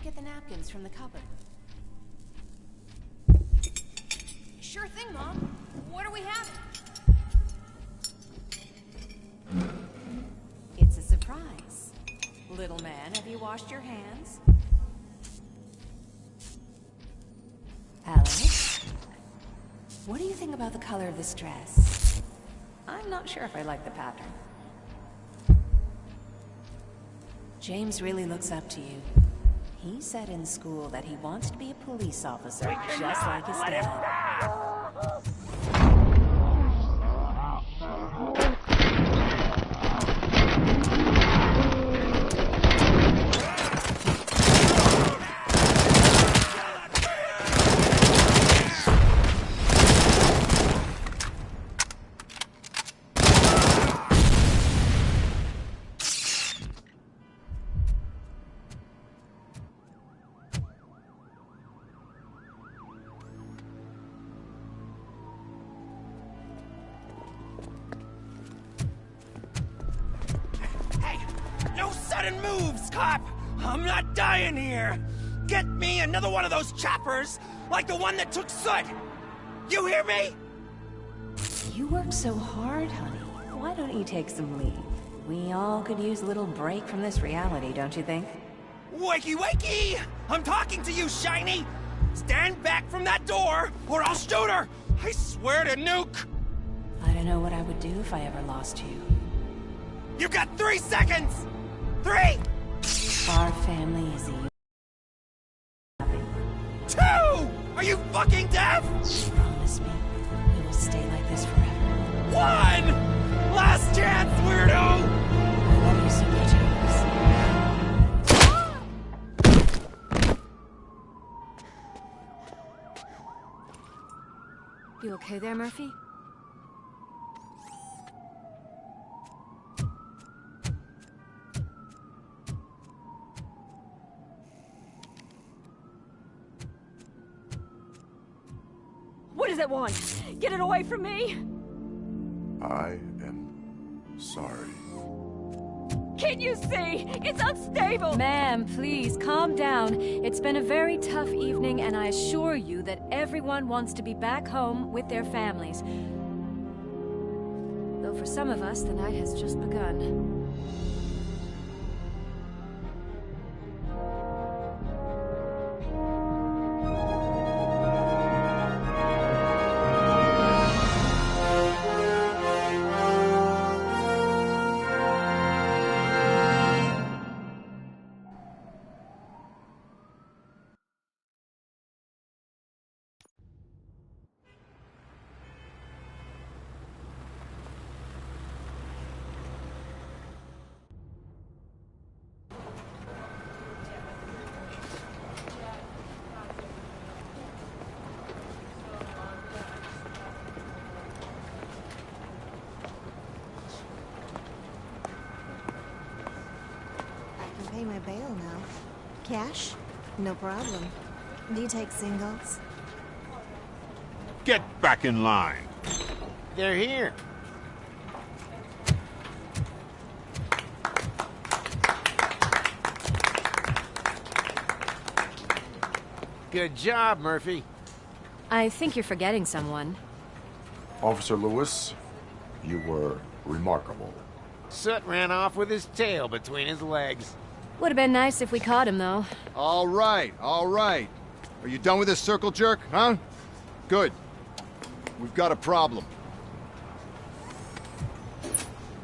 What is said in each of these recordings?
get the napkins from the cupboard? Sure thing, Mom. What are we having? It's a surprise. Little man, have you washed your hands? Alex? What do you think about the color of this dress? I'm not sure if I like the pattern. James really looks up to you. He said in school that he wants to be a police officer, just like his dad. Moves, cop! I'm not dying here! Get me another one of those choppers, like the one that took Soot! You hear me? You work so hard, honey. Why don't you take some leave? We all could use a little break from this reality, don't you think? Wakey, wakey! I'm talking to you, Shiny! Stand back from that door, or I'll shoot her! I swear to nuke! I don't know what I would do if I ever lost you. You got 3 seconds! 3! Our family is a... 2! Are you fucking deaf? Promise me, we will stay like this forever. 1! Last chance, weirdo! I love you so much, Alex. You okay there, Murphy? What does it want? Get it away from me! I am sorry. Can't you see? It's unstable! Ma'am, please, calm down. It's been a very tough evening, and I assure you that everyone wants to be back home with their families. Though for some of us, the night has just begun. Pay my bail now. Cash? No problem. Do you take singles? Get back in line. They're here. Good job, Murphy. I think you're forgetting someone. Officer Lewis, you were remarkable. Soot ran off with his tail between his legs. Would have been nice if we caught him, though. All right, all right. Are you done with this circle jerk, huh? Good. We've got a problem.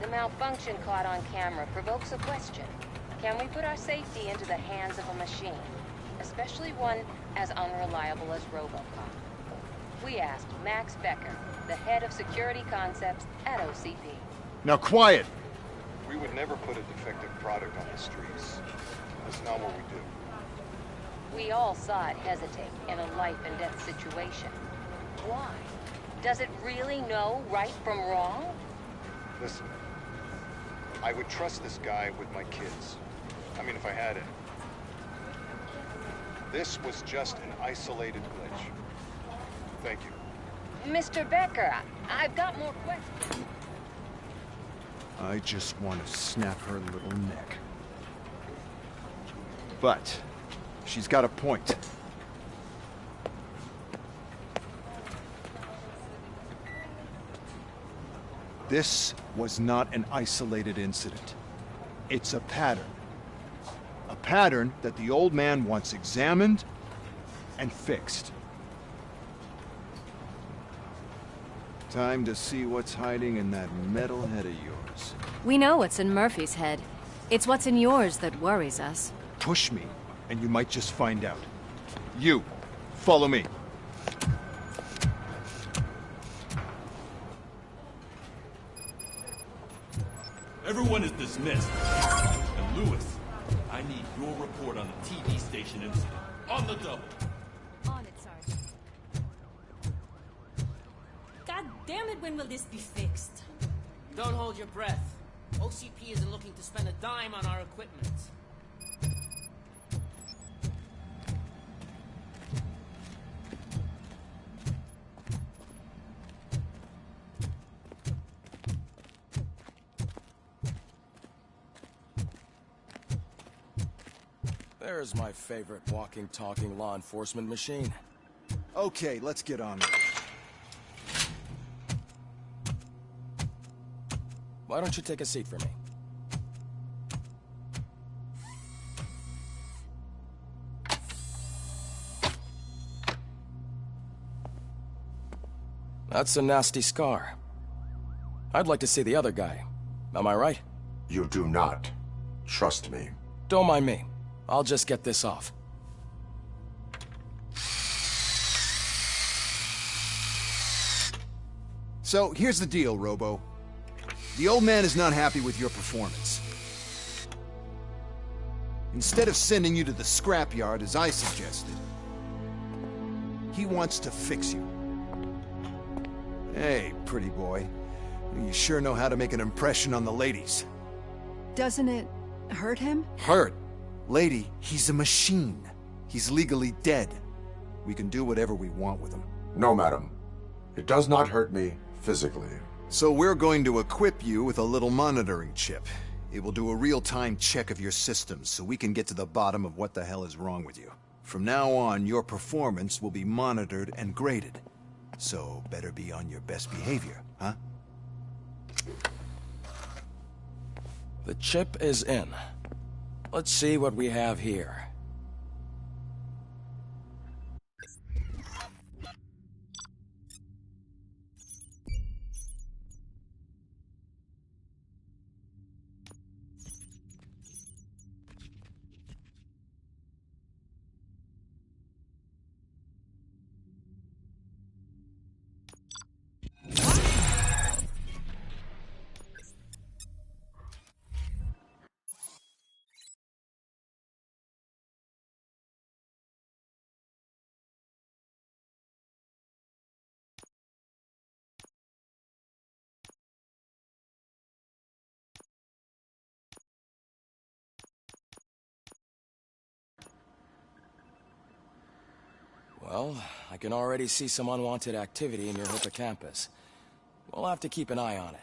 The malfunction caught on camera provokes a question. Can we put our safety into the hands of a machine? Especially one as unreliable as RoboCop. We asked Max Becker, the head of security concepts at OCP. Now quiet! We would never put a defective product on the streets. That's not what we do. We all saw it hesitate in a life-and-death situation. Why? Does it really know right from wrong? Listen, I would trust this guy with my kids. I mean, if I had it. This was just an isolated glitch. Thank you. Mr. Becker, I've got more questions. I just want to snap her little neck. But She's got a point. This was not an isolated incident. It's a pattern. A pattern that the old man wants examined and fixed. Time to see what's hiding in that metal head of yours. We know what's in Murphy's head. It's what's in yours that worries us. Push me, and you might just find out. You, follow me. Everyone is dismissed. And Lewis, I need your report on the TV station incident. On the double. On it, Sergeant. God damn it, when will this be fixed? Don't hold your breath. OCP isn't looking to spend a dime on our equipment. There's my favorite walking, talking law enforcement machine. Okay, let's get on with it. Why don't you take a seat for me? That's a nasty scar. I'd like to see the other guy. Am I right? You do not. Trust me. Don't mind me. I'll just get this off. So, here's the deal, Robo. The old man is not happy with your performance. Instead of sending you to the scrapyard, as I suggested, he wants to fix you. Hey, pretty boy. You sure know how to make an impression on the ladies. Doesn't it hurt him? Hurt? Lady, he's a machine. He's legally dead. We can do whatever we want with him. No, madam. It does not hurt me physically. So we're going to equip you with a little monitoring chip. It will do a real-time check of your systems so we can get to the bottom of what the hell is wrong with you. From now on, your performance will be monitored and graded. So better be on your best behavior, huh? The chip is in. Let's see what we have here. Well, I can already see some unwanted activity in your hippocampus. We'll have to keep an eye on it.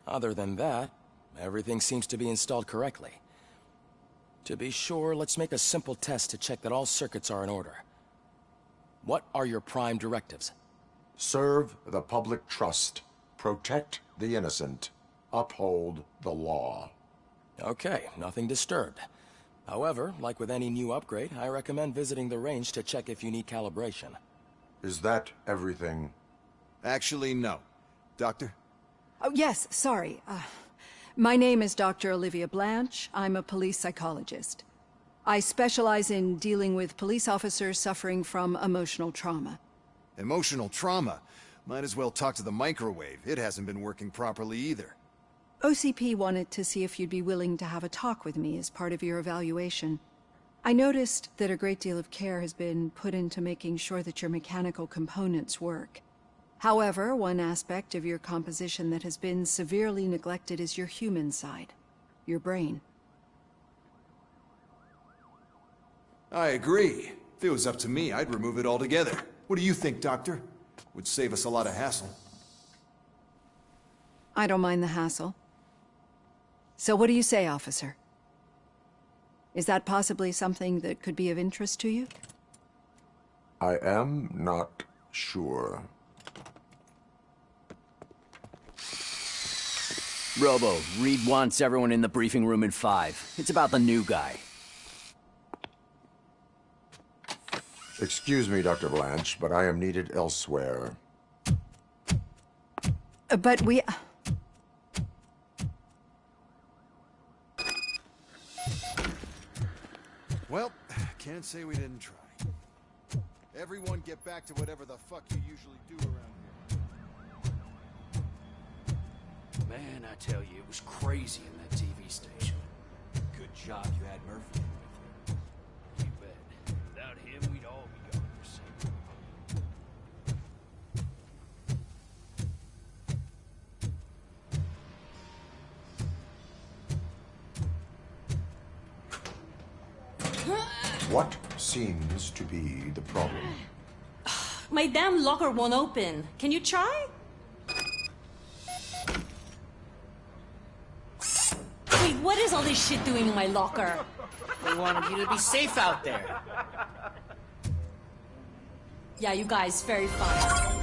Other than that, everything seems to be installed correctly. To be sure, let's make a simple test to check that all circuits are in order. What are your prime directives? Serve the public trust. Protect the innocent. Uphold the law. Okay, nothing disturbed. However, like with any new upgrade, I recommend visiting the range to check if you need calibration. Is that everything? Actually, no. Doctor? Oh, yes, sorry. My name is Dr. Olivia Blanche. I'm a police psychologist. I specialize in dealing with police officers suffering from emotional trauma. Emotional trauma? Might as well talk to the microwave. It hasn't been working properly either. OCP wanted to see if you'd be willing to have a talk with me as part of your evaluation. I noticed that a great deal of care has been put into making sure that your mechanical components work. However, one aspect of your composition that has been severely neglected is your human side, your brain. I agree. If it was up to me, I'd remove it altogether. What do you think, Doctor? Would save us a lot of hassle. I don't mind the hassle. So what do you say, officer? Is that possibly something that could be of interest to you? I am not sure. Robo, Reed wants everyone in the briefing room in 5. It's about the new guy. Excuse me, Dr. Blanche, but I am needed elsewhere. But we... Well, can't say we didn't try. Everyone get back to whatever the fuck you usually do around here. Man, I tell you, it was crazy in that TV station. Good job you had Murphy with you. You bet. Without him, we'd all be gone for some. What seems to be the problem? My damn locker won't open. Can you try? Wait, what is all this shit doing in my locker? They wanted you to be safe out there. Yeah, you guys, very fun.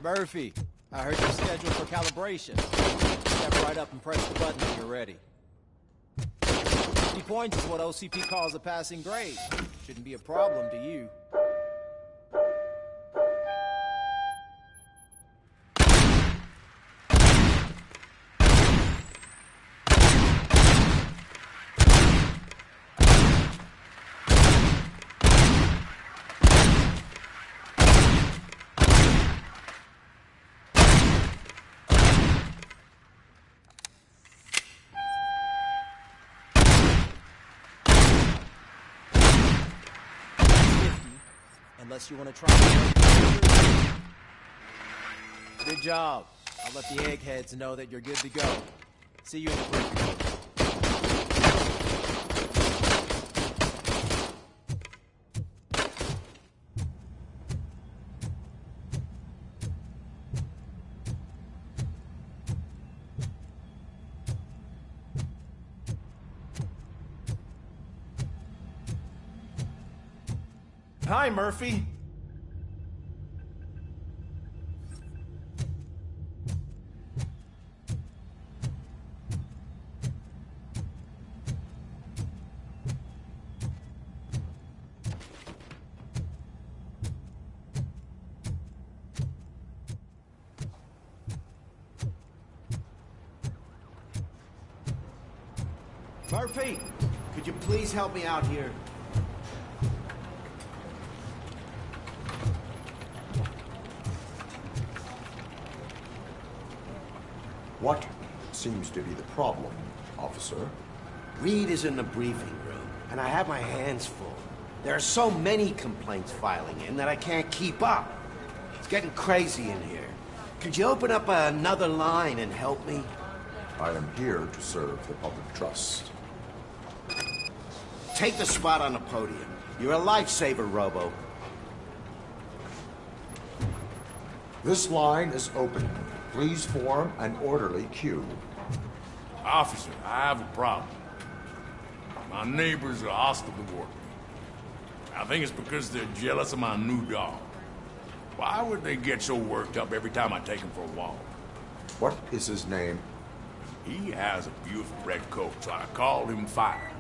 Murphy, I heard you're scheduled for calibration. Step right up and press the button when you're ready. 50 points is what OCP calls a passing grade. Shouldn't be a problem to you. Unless you want to try. Good job. I'll let the eggheads know that you're good to go. See you in the briefing room. Hi, Murphy. Murphy, could you please help me out here? What seems to be the problem, officer? Reed is in the briefing room, and I have my hands full. There are so many complaints filing in that I can't keep up. It's getting crazy in here. Could you open up another line and help me? I am here to serve the public trust. Take the spot on the podium. You're a lifesaver, Robo. This line is open. Please form an orderly queue. Officer, I have a problem. My neighbors are hostile toward me. I think it's because they're jealous of my new dog. Why would they get so worked up every time I take him for a walk? What is his name? He has a beautiful red coat, so I called him Fire.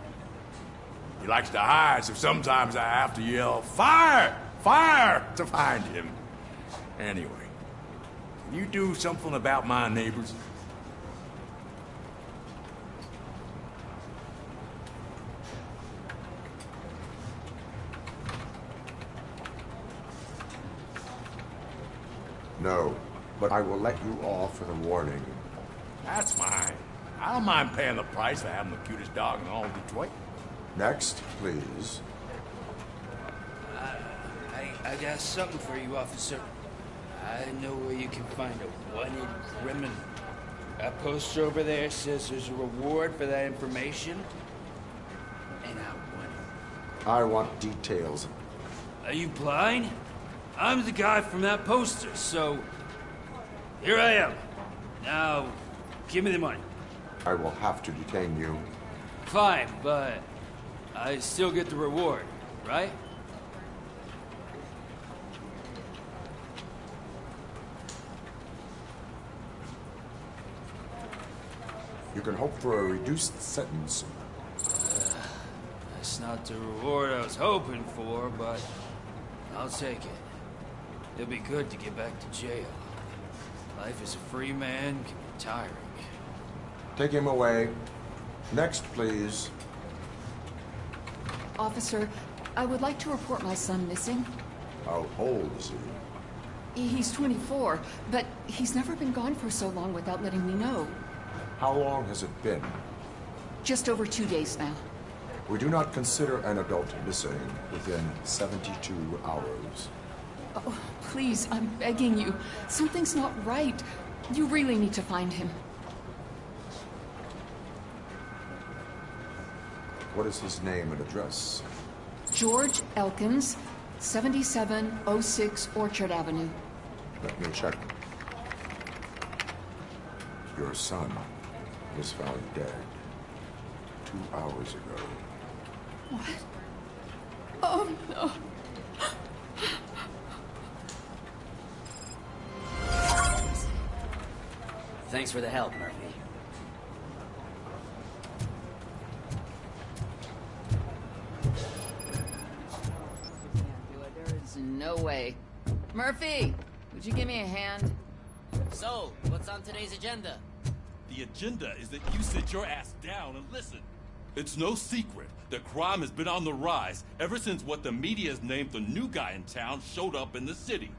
He likes to hide, so sometimes I have to yell, "Fire! fire to find him. Anyway, can you do something about my neighbors? No, but I will let you off with a warning. That's fine. I don't mind paying the price for having the cutest dog in all of Detroit. Next, please. I got something for you, officer. I know where you can find a wanted criminal. That poster over there says there's a reward for that information, and I want it. I want details. Are you blind? I'm the guy from that poster, so here I am. Now, give me the money. I will have to detain you. Fine, but I still get the reward, right? You can hope for a reduced sentence. That's not the reward I was hoping for, but I'll take it. It'll be good to get back to jail. Life as a free man can be tiring. Take him away. Next, please. Officer, I would like to report my son missing. How old is he? He's 24, but he's never been gone for so long without letting me know. How long has it been? Just over 2 days now. We do not consider an adult missing within 72 hours. Oh, please, I'm begging you. Something's not right. You really need to find him. What is his name and address? George Elkins, 7706 Orchard Avenue. Let me check. Your son was found dead 2 hours ago. What? Oh, no. Thanks for the help, Murphy. There is no way. Murphy, would you give me a hand? So, what's on today's agenda? The agenda is that you sit your ass down and listen. It's no secret that crime has been on the rise ever since what the media has named the new guy in town showed up in the city.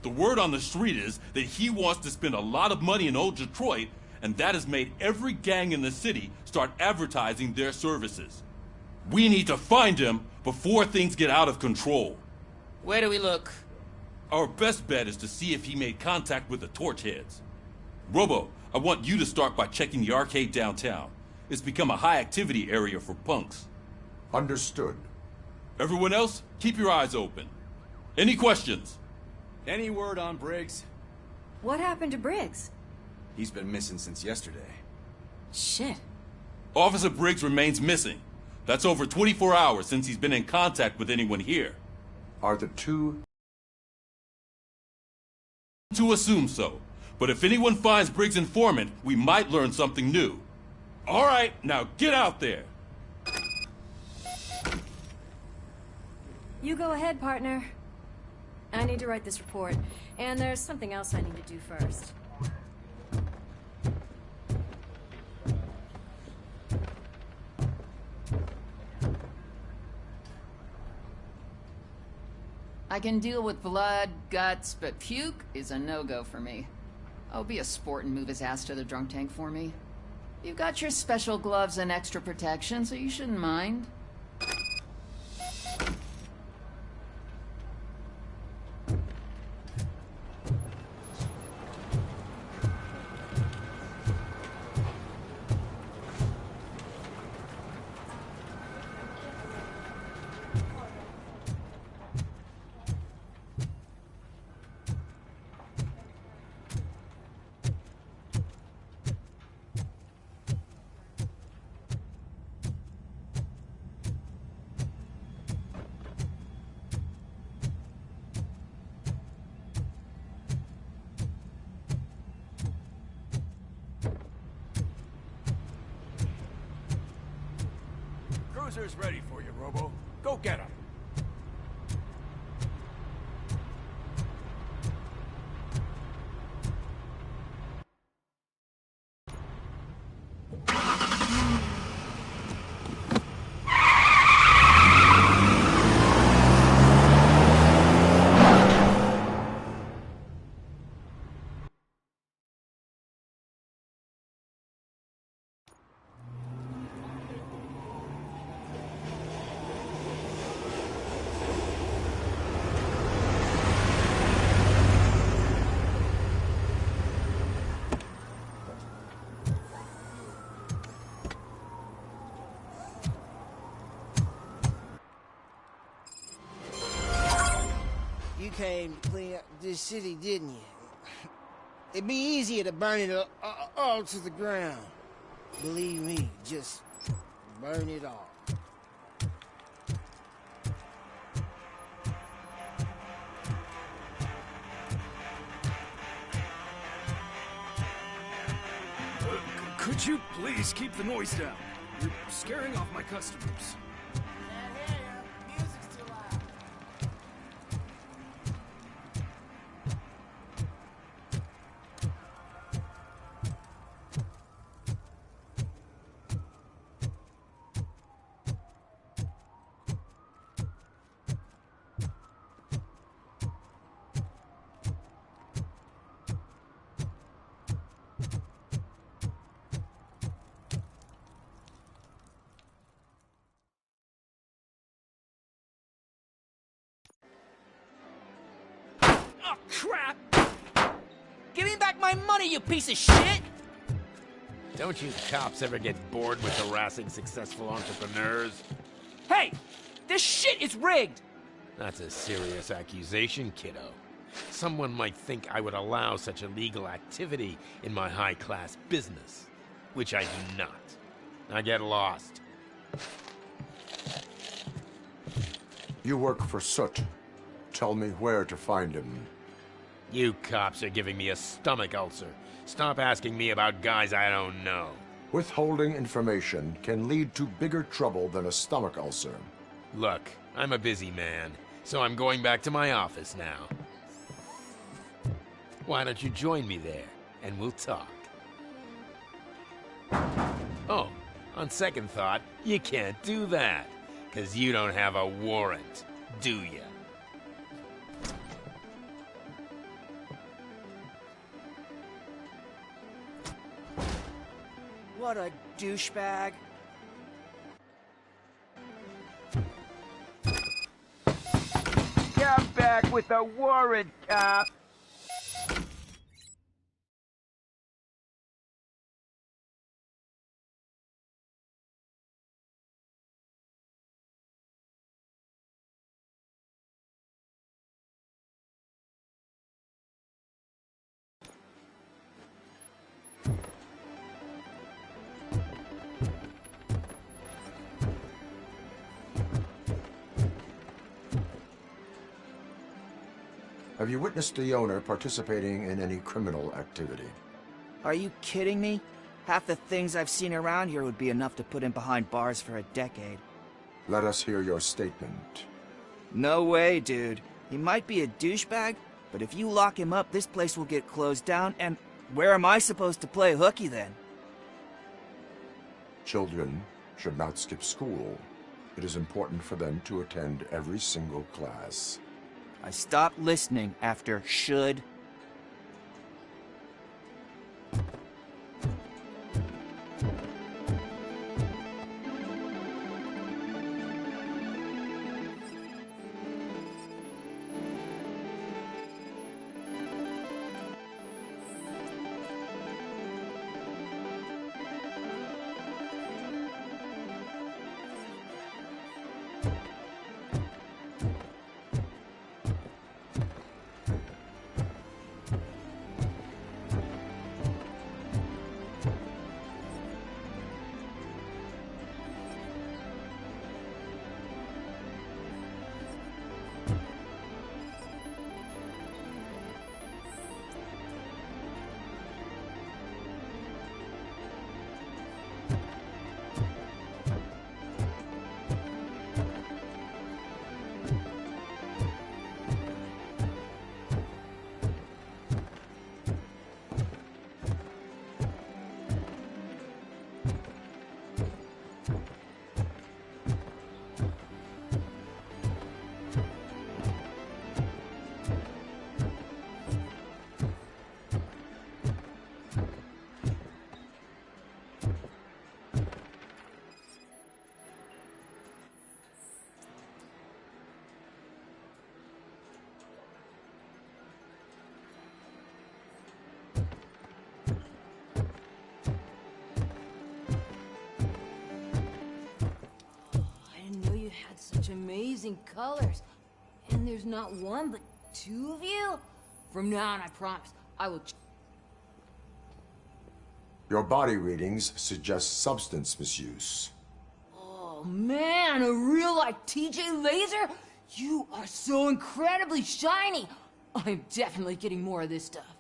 The word on the street is that he wants to spend a lot of money in old Detroit, and that has made every gang in the city start advertising their services. We need to find him before things get out of control. Where do we look? Our best bet is to see if he made contact with the Torchheads. Robo, I want you to start by checking the arcade downtown. It's become a high-activity area for punks. Understood. Everyone else, keep your eyes open. Any questions? Any word on Briggs? What happened to Briggs? He's been missing since yesterday. Shit. Officer Briggs remains missing. That's over 24 hours since he's been in contact with anyone here. Are the two... To assume so. But if anyone finds Briggs' informant, we might learn something new. All right, now get out there. You go ahead, partner. I need to write this report, and there's something else I need to do first. I can deal with blood, guts, but puke is a no-go for me. I'll be a sport and move his ass to the drunk tank for me. You got your special gloves and extra protection, so you shouldn't mind. Cruiser's ready for you, Robo. Go get him. came to clean up this city, didn't you? It'd be easier to burn it all to the ground. Believe me, just burn it all. Could you please keep the noise down? You're scaring off my customers. Oh, crap! Give me back my money, you piece of shit! Don't you cops ever get bored with harassing successful entrepreneurs? Hey! This shit is rigged! That's a serious accusation, kiddo. Someone might think I would allow such illegal activity in my high-class business, which I do not. Now get lost. You work for Soot. Tell me where to find him. You cops are giving me a stomach ulcer. Stop asking me about guys I don't know. Withholding information can lead to bigger trouble than a stomach ulcer. Look, I'm a busy man, so I'm going back to my office now. Why don't you join me there, and we'll talk. Oh, on second thought, you can't do that, 'cause you don't have a warrant, do ya? What a douchebag. Come back with a warrant, cop! Have you witnessed the owner participating in any criminal activity? Are you kidding me? Half the things I've seen around here would be enough to put him behind bars for a decade. Let us hear your statement. No way, dude. He might be a douchebag, but if you lock him up, this place will get closed down, and where am I supposed to play hooky then? Children should not skip school. It is important for them to attend every single class. I stopped listening after should. Such amazing colors. And there's not one, but 2 of you? From now on, I promise, I will... Your body readings suggest substance misuse. Oh man, a real like TJ Laser? You are so incredibly shiny! I'm definitely getting more of this stuff.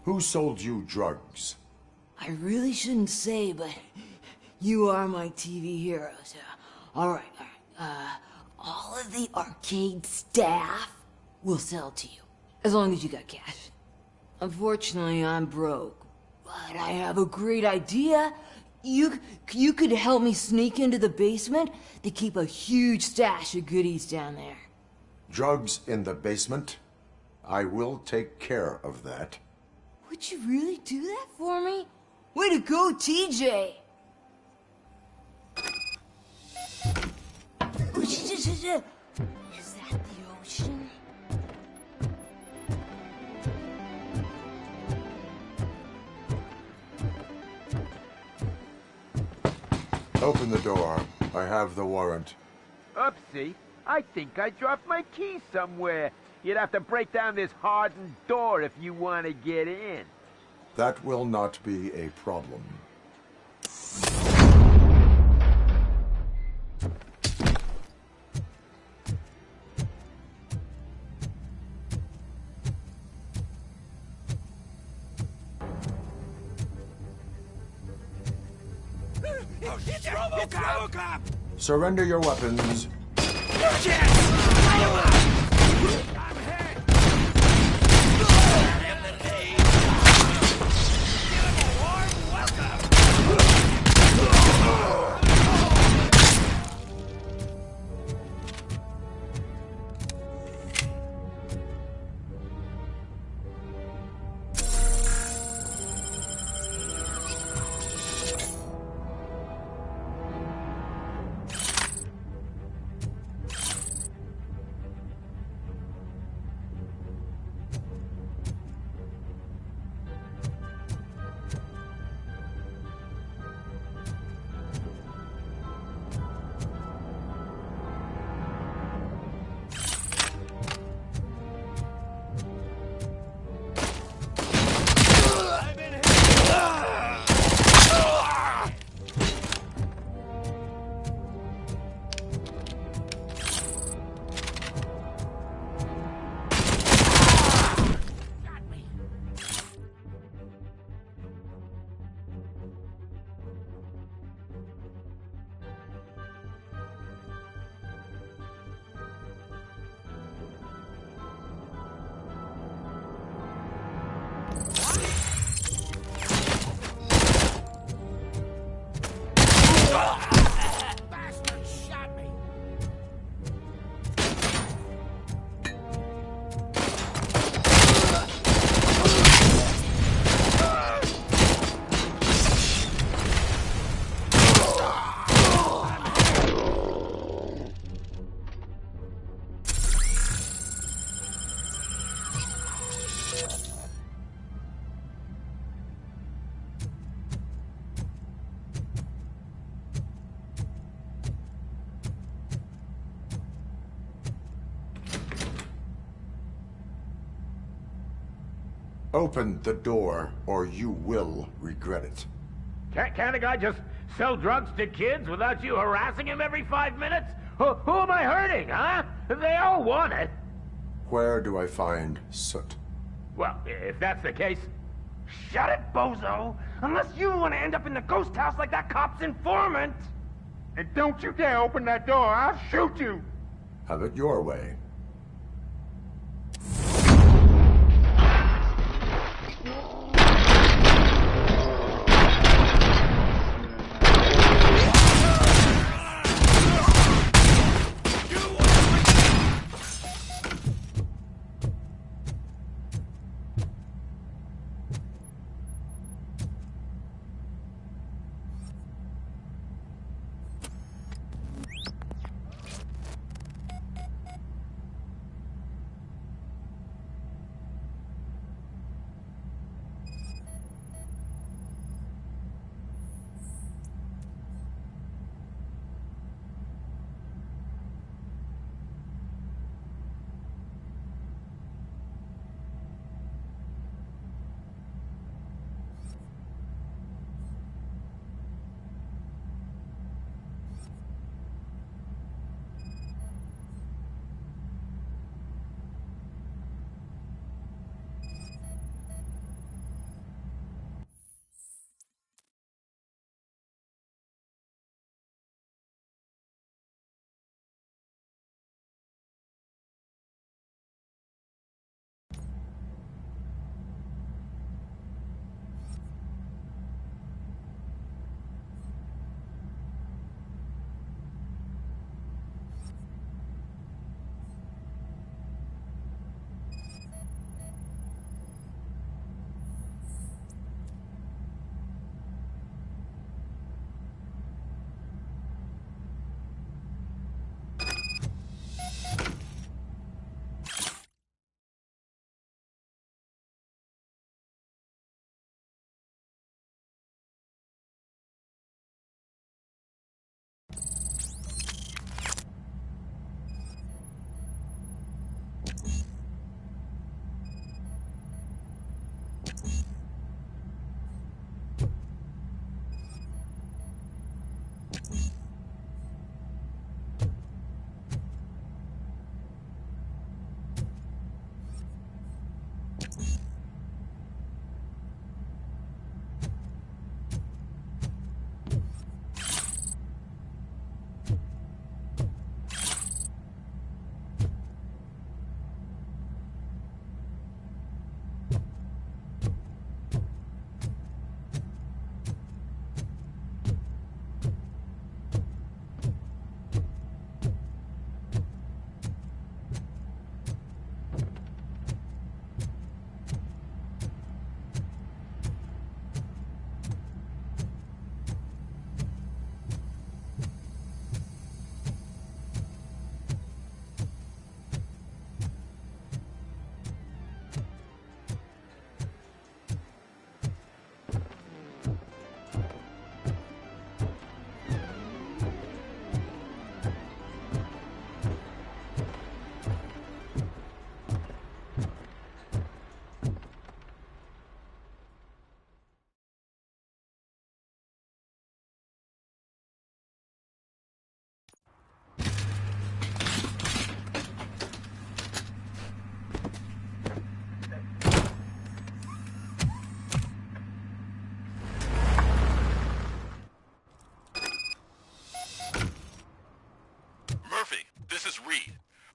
Who sold you drugs? I really shouldn't say, but you are my TV heroes. Alright. All of the arcade staff will sell to you, as long as you got cash. Unfortunately, I'm broke, but I have a great idea. You could help me sneak into the basement. They keep a huge stash of goodies down there. Drugs in the basement? I will take care of that. Would you really do that for me? Way to go, TJ! Is that the ocean? Open the door. I have the warrant. Oopsie. I think I dropped my key somewhere. You'd have to break down this hardened door if you want to get in. That will not be a problem. It's RoboCop! Surrender your weapons. Open the door, or you will regret it. Can't a guy just sell drugs to kids without you harassing him every 5 minutes? Who am I hurting, huh? They all want it. Where do I find Soot? Well, if that's the case, shut it, bozo! Unless you want to end up in the ghost house like that cop's informant! And don't you dare open that door, I'll shoot you! Have it your way.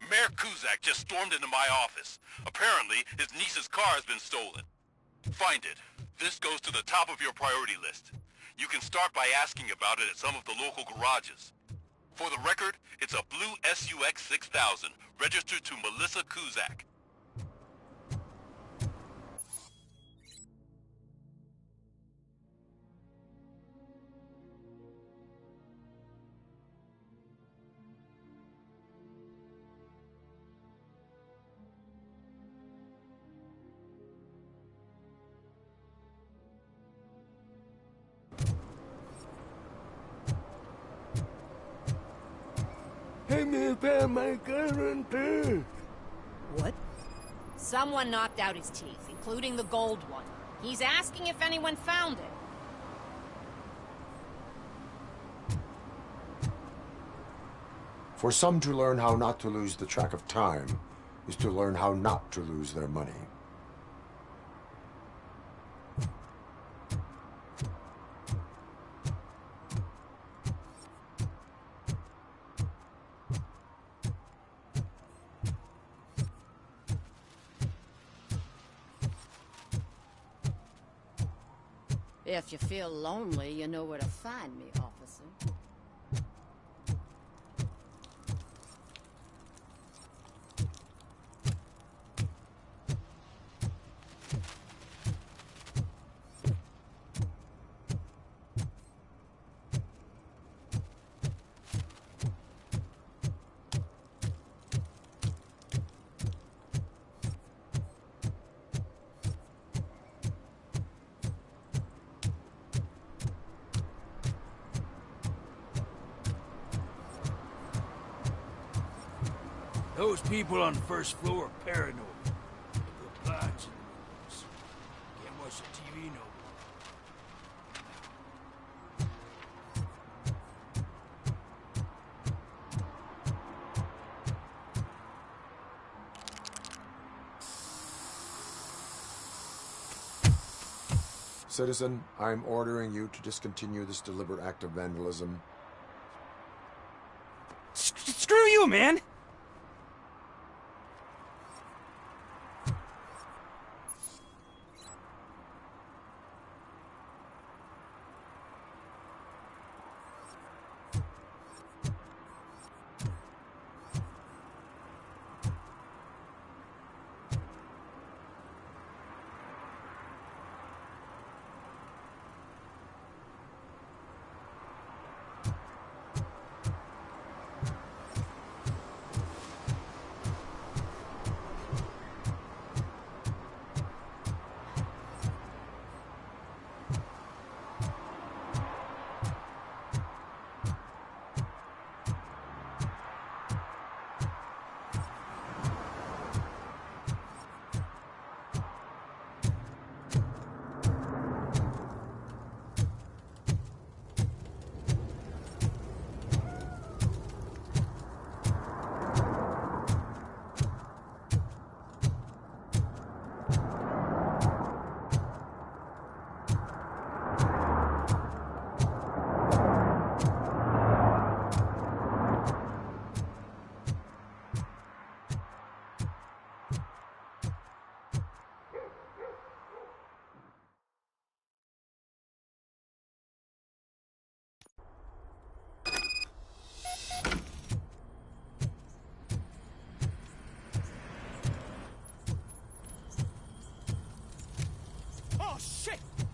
Mayor Kuzak just stormed into my office. Apparently, his niece's car has been stolen. Find it. This goes to the top of your priority list. You can start by asking about it at some of the local garages. For the record, it's a blue SUX 6000, registered to Melissa Kuzak. What? Someone knocked out his teeth, including the gold one. He's asking if anyone found it. For some to learn how not to lose the track of time is to learn how not to lose their money. If you feel lonely, you know where to find me, officer. Those people on the first floor are paranoid. They put blinds in the windows. Can't watch the TV no more. Citizen, I'm ordering you to discontinue this deliberate act of vandalism. Screw you, man!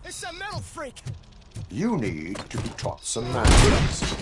It's a metal freak! You need to be taught some manners.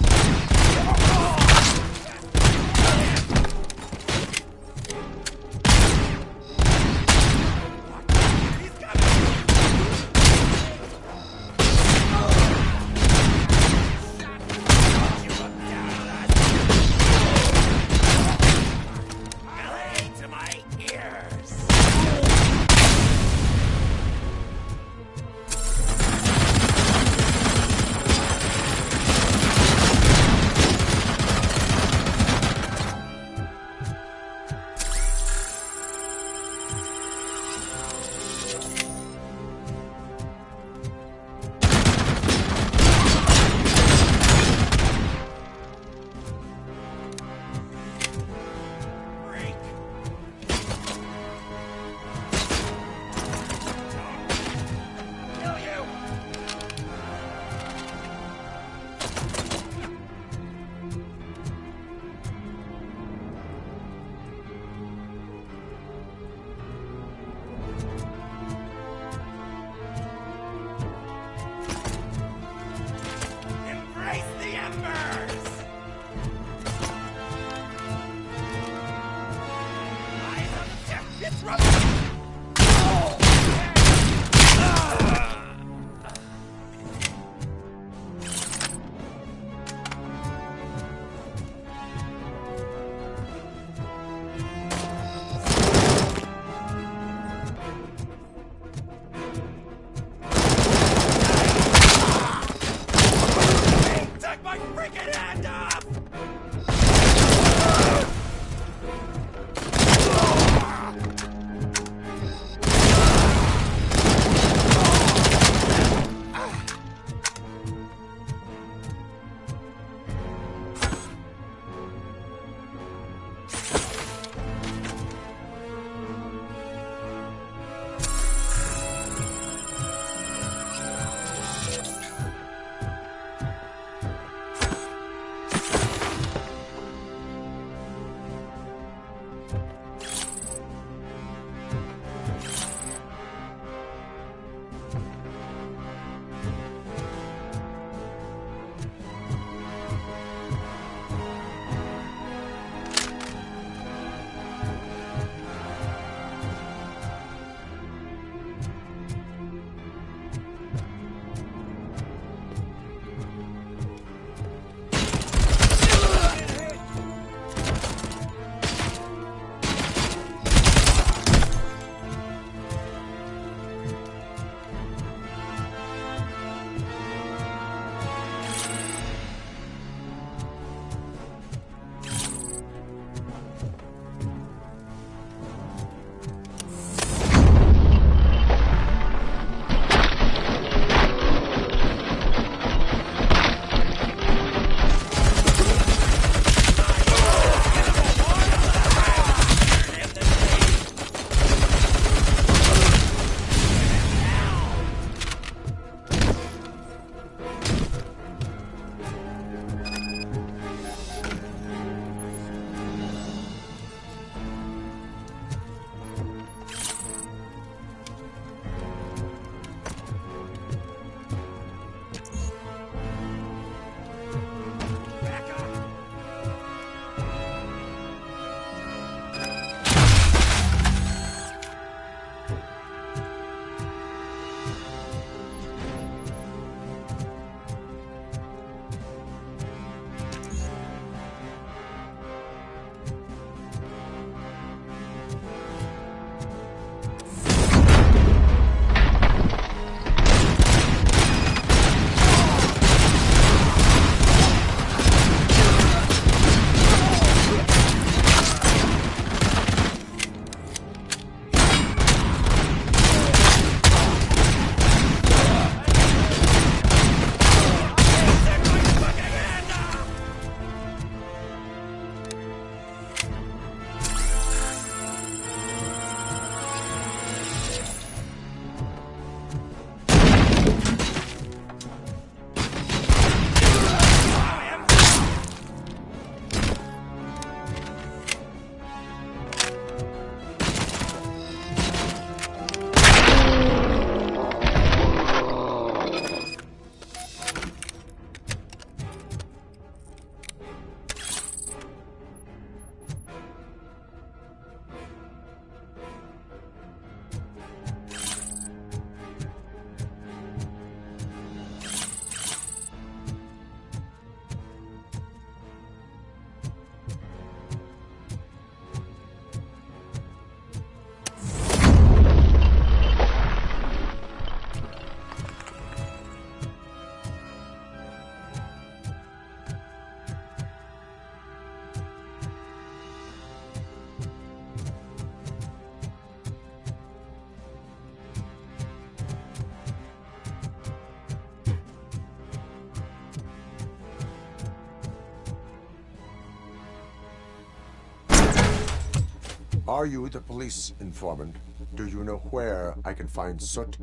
Are you the police informant? Do you know where I can find Soot?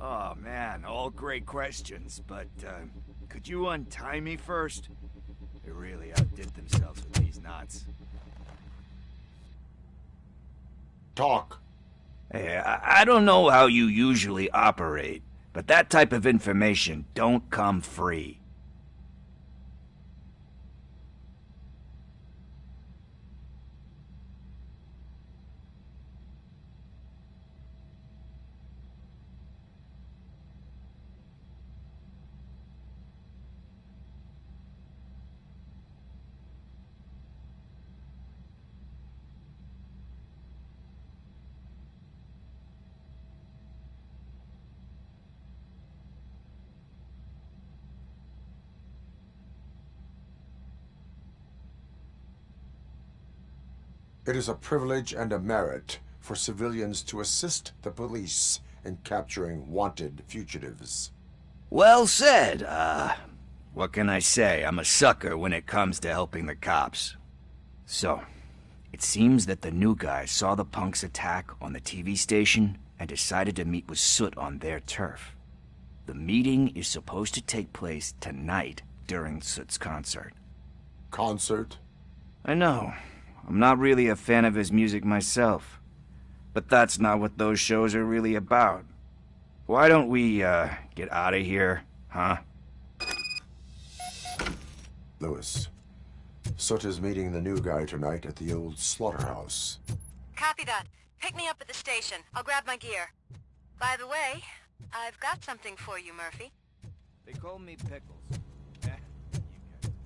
Oh man, all great questions, but could you untie me first? They really outdid themselves with these knots. Talk. Hey, I don't know how you usually operate, but that type of information don't come free. It is a privilege and a merit for civilians to assist the police in capturing wanted fugitives. Well said. What can I say? I'm a sucker when it comes to helping the cops. So, it seems that the new guy saw the punks attack on the TV station and decided to meet with Soot on their turf. The meeting is supposed to take place tonight during Soot's concert. Concert? I know. I'm not really a fan of his music myself. But that's not what those shows are really about. Why don't we, get out of here, huh? Lewis, Soot is meeting the new guy tonight at the old slaughterhouse. Copy that. Pick me up at the station. I'll grab my gear. By the way, I've got something for you, Murphy. They call me Pickles. You guys,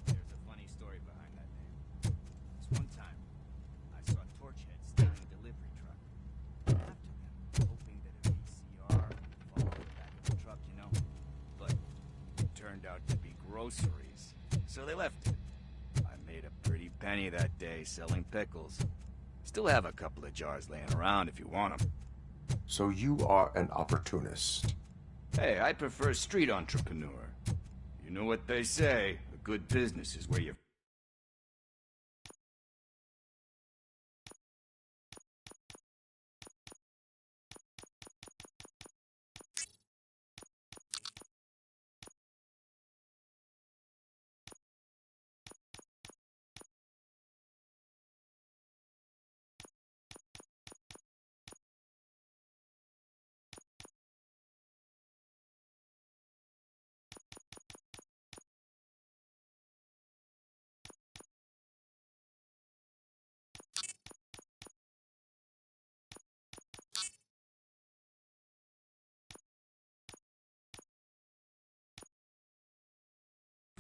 there's a funny story behind that name. This one time, I saw Torchhead stealing a delivery truck. After them, hoping that a VCR would fall out the back of the truck, you know. But it turned out to be groceries. So they left it. I made a pretty penny that day selling pickles. Still have a couple of jars laying around if you want them. So you are an opportunist. Hey, I prefer street entrepreneur. You know what they say, a good business is where you...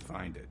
Find it.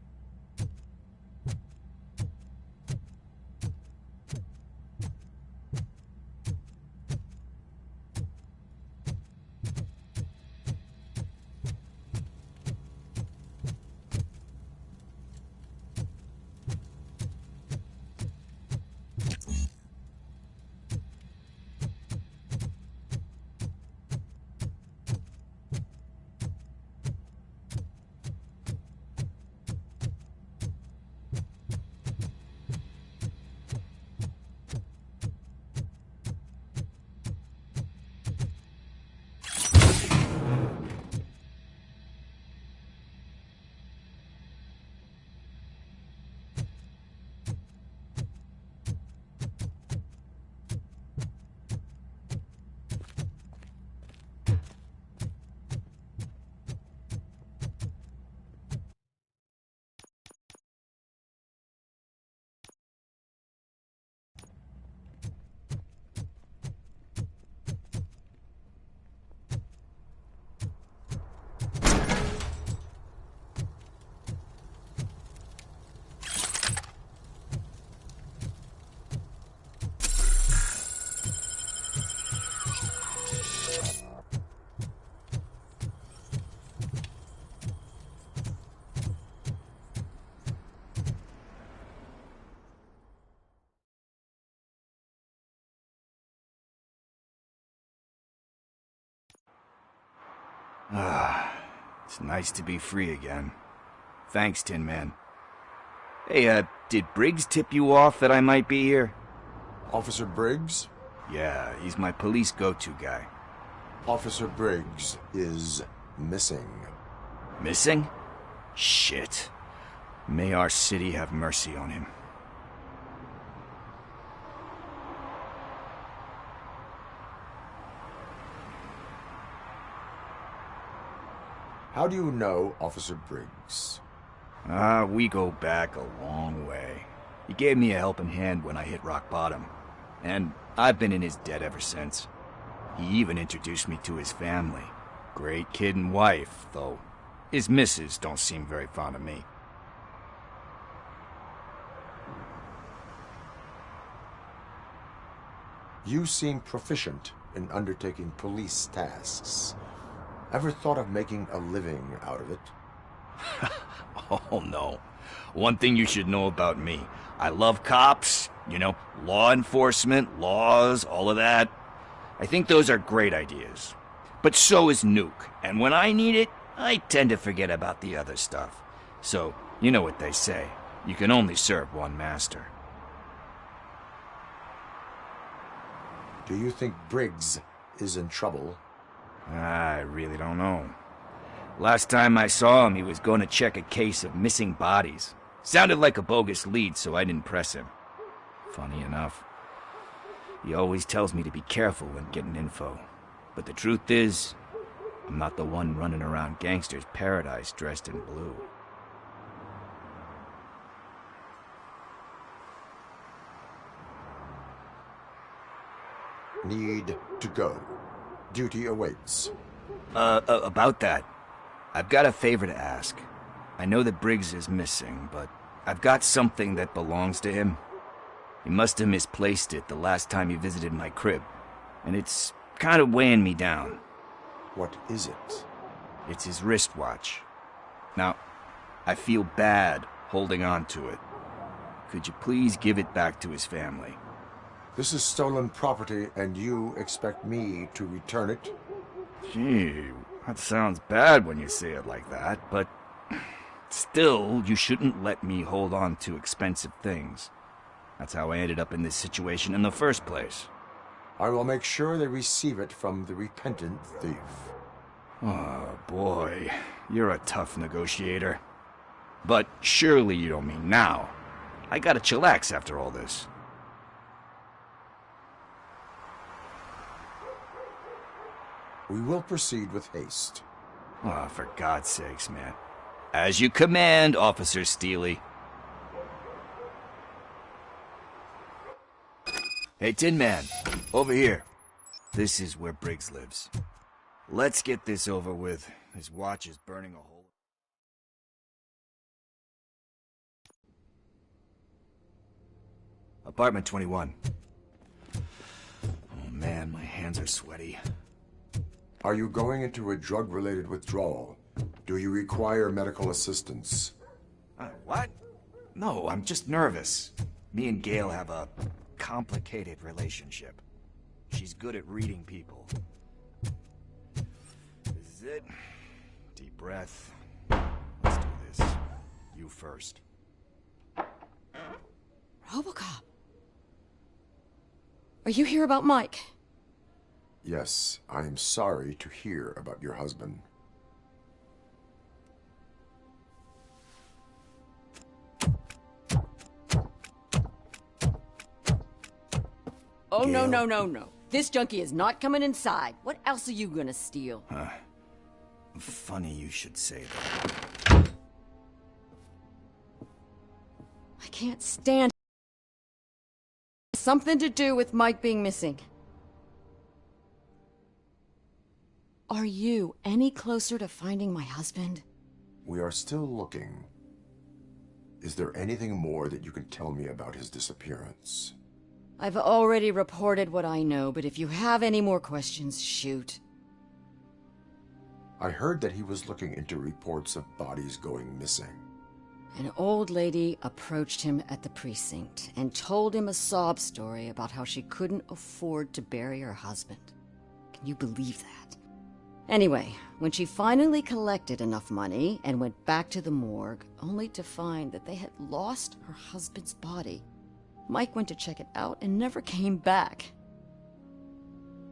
It's nice to be free again. Thanks, Tin Man. Hey, did Briggs tip you off that I might be here? Officer Briggs? Yeah, he's my police go-to guy. Officer Briggs is missing. Missing? Shit. May our city have mercy on him. How do you know Officer Briggs? We go back a long way. He gave me a helping hand when I hit rock bottom, and I've been in his debt ever since. He even introduced me to his family. Great kid and wife, though his missus don't seem very fond of me. You seem proficient in undertaking police tasks. Ever thought of making a living out of it? Oh no. One thing you should know about me. I love cops, You know, law enforcement, laws, all of that. I think those are great ideas. But so is Nuke, and when I need it, I tend to forget about the other stuff. So, you know what they say. You can only serve one master. Do you think Briggs is in trouble? I really don't know. Last time I saw him, he was going to check a case of missing bodies. Sounded like a bogus lead, so I didn't press him. Funny enough. He always tells me to be careful when getting info. But the truth is, I'm not the one running around Gangster's Paradise dressed in blue. Need to go. Duty awaits. About that, I've got a favor to ask. I know that Briggs is missing, but I've got something that belongs to him. He must have misplaced it the last time he visited my crib, and it's kind of weighing me down. What is it? It's his wristwatch. Now, I feel bad holding on to it. Could you please give it back to his family? This is stolen property, and you expect me to return it? Gee, that sounds bad when you say it like that, but still, you shouldn't let me hold on to expensive things. That's how I ended up in this situation in the first place. I will make sure they receive it from the repentant thief. Oh, boy. You're a tough negotiator. But surely you don't mean now. I gotta chillax after all this. We will proceed with haste. Oh, for God's sakes, man. As you command, Officer Steely. Hey, Tin Man, over here. This is where Briggs lives. Let's get this over with. His watch is burning a hole. Apartment 21. Oh man, my hands are sweaty. Are you going into a drug-related withdrawal? Do you require medical assistance? What? No, I'm just nervous. Me and Gail have a complicated relationship. She's good at reading people. This is it. Deep breath. Let's do this. You first. RoboCop. Are you here about Mike? Yes, I am sorry to hear about your husband. Oh, Gail? No. This junkie is not coming inside. What else are you gonna steal? Funny you should say that. I can't stand it. Something to do with Mike being missing. Are you any closer to finding my husband? We are still looking. Is there anything more that you can tell me about his disappearance? I've already reported what I know, but if you have any more questions, shoot. I heard that he was looking into reports of bodies going missing. An old lady approached him at the precinct and told him a sob story about how she couldn't afford to bury her husband. Can you believe that? Anyway, when she finally collected enough money and went back to the morgue, only to find that they had lost her husband's body, Mike went to check it out and never came back.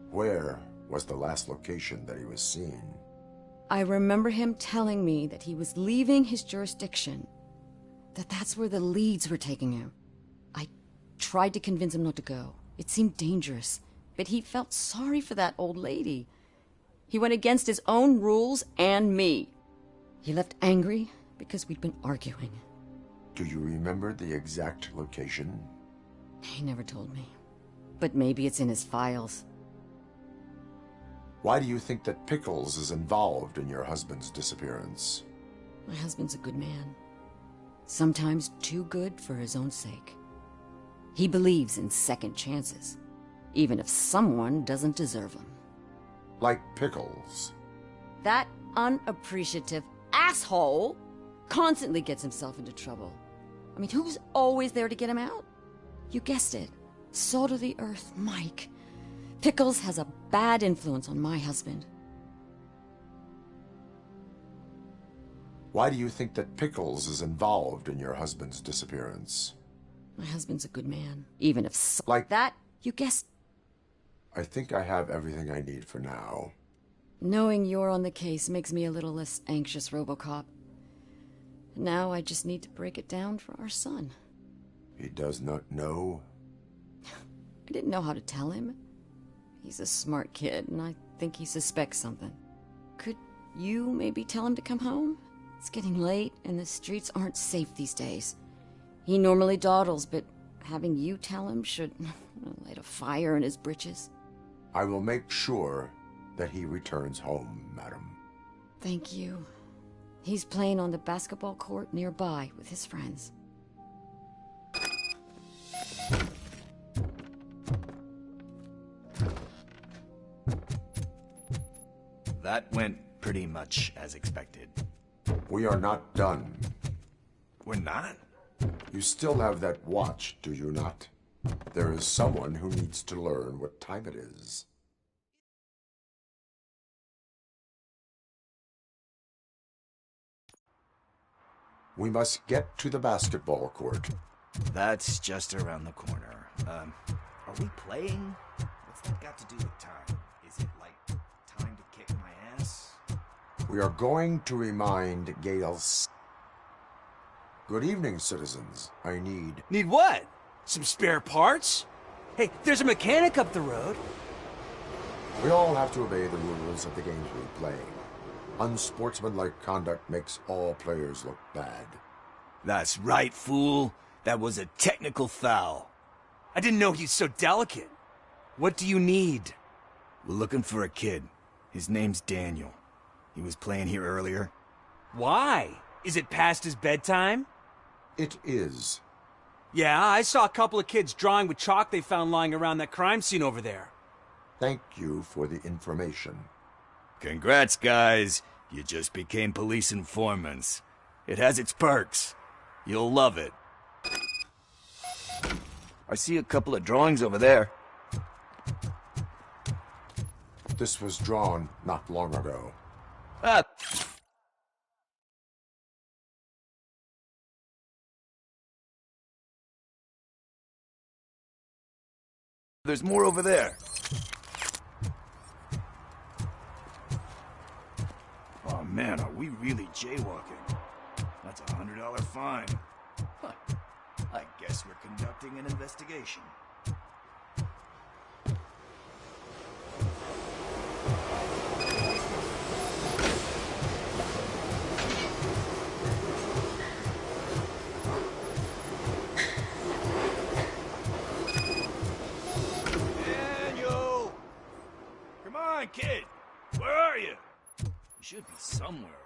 Where was the last location that he was seen? I remember him telling me that he was leaving his jurisdiction, that's where the leads were taking him. I tried to convince him not to go. It seemed dangerous, but he felt sorry for that old lady. He went against his own rules and me. He left angry because we'd been arguing. Do you remember the exact location? He never told me. But maybe it's in his files. Why do you think that Pickles is involved in your husband's disappearance? My husband's a good man. Sometimes too good for his own sake. He believes in second chances, even if someone doesn't deserve them. Like Pickles. That unappreciative asshole constantly gets himself into trouble. I mean, who's always there to get him out? You guessed it. Salt of the earth, Mike. Pickles has a bad influence on my husband. Why do you think that Pickles is involved in your husband's disappearance? My husband's a good man. Even if like that, you guessed. I think I have everything I need for now. Knowing you're on the case makes me a little less anxious, RoboCop. Now I just need to break it down for our son. He does not know? I didn't know how to tell him. He's a smart kid, and I think he suspects something. Could you maybe tell him to come home? It's getting late, and the streets aren't safe these days. He normally dawdles, but having you tell him should light a fire in his britches. I will make sure that he returns home, madam. Thank you. He's playing on the basketball court nearby with his friends. That went pretty much as expected. We are not done. We're not? You still have that watch, do you not? There is someone who needs to learn what time it is. We must get to the basketball court. That's just around the corner. Are we playing? What's that got to do with time? Is it like time to kick my ass? We are going to remind Gale's... Good evening, citizens. I need... Need what? Some spare parts? Hey, there's a mechanic up the road. We all have to obey the rules of the games we play. Unsportsmanlike conduct makes all players look bad. That's right, fool. That was a technical foul. I didn't know he's so delicate. What do you need? We're looking for a kid. His name's Daniel. He was playing here earlier. Why? Is it past his bedtime? It is. Yeah, I saw a couple of kids drawing with chalk they found lying around that crime scene over there. Thank you for the information. Congrats, guys. You just became police informants. It has its perks. You'll love it. I see a couple of drawings over there. This was drawn not long ago. Ah. There's more over there. Oh man, are we really jaywalking? That's a $100 fine. Huh. I guess we're conducting an investigation. Daniel! Come on, kid! Where are you? You should be somewhere around.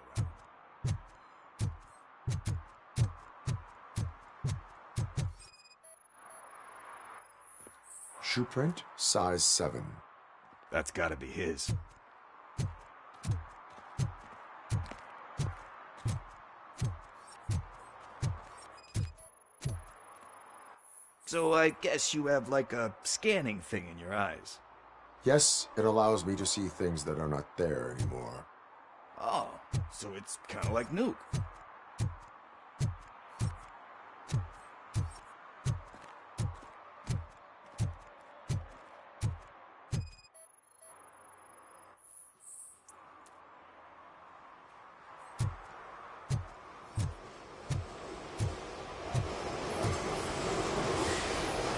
Shoe print, size 7. That's gotta be his. So I guess you have like a scanning thing in your eyes. Yes, it allows me to see things that are not there anymore. Oh, so it's kind of like Nuke.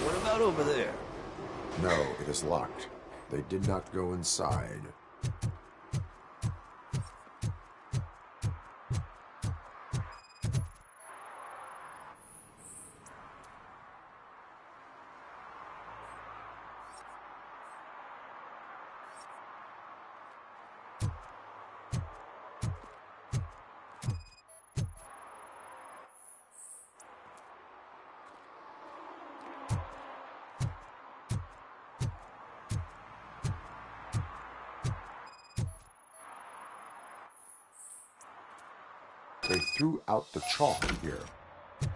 What about over there? No, it is locked. They did not go inside. They threw out the chalk here.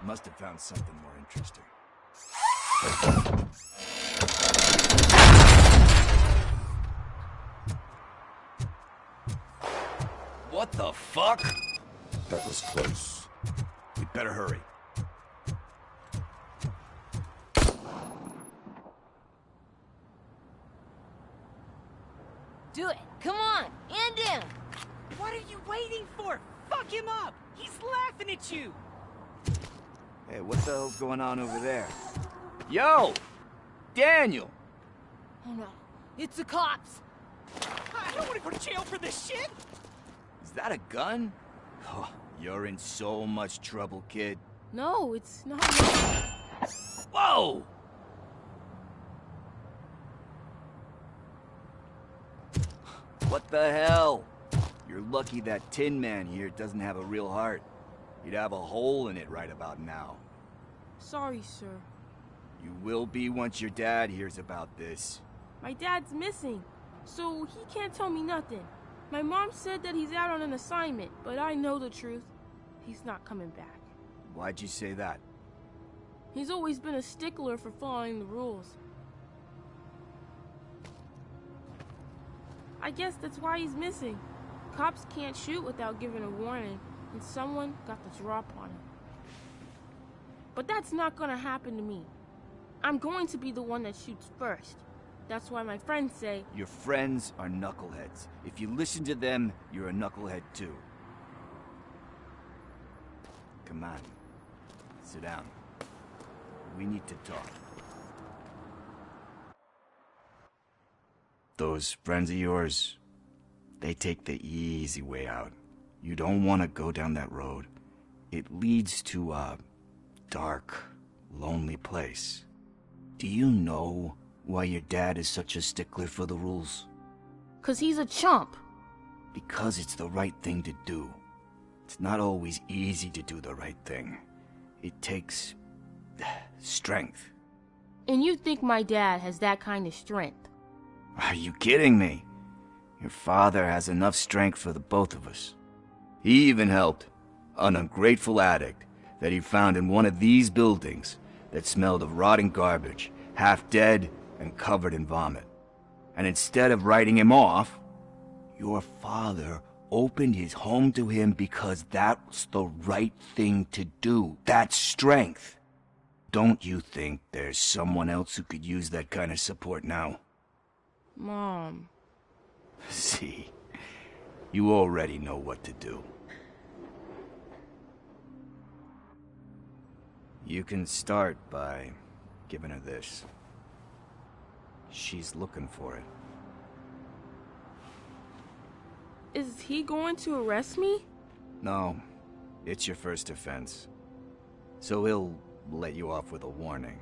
Must have found something more interesting. What the fuck? That was close. We better hurry. Do it. Come on. And down. What are you waiting for? Fuck him up! He's laughing at you! Hey, what the hell's going on over there? Yo! Daniel! Oh no. It's the cops. I don't want to go to jail for this shit! Is that a gun? Oh, you're in so much trouble, kid. No, it's not. Whoa! What the hell? You're lucky that Tin Man here doesn't have a real heart. He'd have a hole in it right about now. Sorry, sir. You will be once your dad hears about this. My dad's missing, so he can't tell me nothing. My mom said that he's out on an assignment, but I know the truth. He's not coming back. Why'd you say that? He's always been a stickler for following the rules. I guess that's why he's missing. Cops can't shoot without giving a warning, and someone got the drop on him. But that's not gonna happen to me. I'm going to be the one that shoots first. That's why my friends say... Your friends are knuckleheads. If you listen to them, you're a knucklehead too. Come on. Sit down. We need to talk. Those friends of yours, they take the easy way out. You don't want to go down that road. It leads to a dark, lonely place. Do you know why your dad is such a stickler for the rules? 'Cause he's a chump. Because it's the right thing to do. It's not always easy to do the right thing. It takes strength. And you think my dad has that kind of strength? Are you kidding me? Your father has enough strength for the both of us. He even helped an ungrateful addict that he found in one of these buildings that smelled of rotting garbage, half dead and covered in vomit. And instead of writing him off, your father opened his home to him because that's the right thing to do. That's strength. Don't you think there's someone else who could use that kind of support now? Mom. See, you already know what to do. You can start by giving her this. She's looking for it. Is he going to arrest me? No, it's your first offense. So he'll let you off with a warning.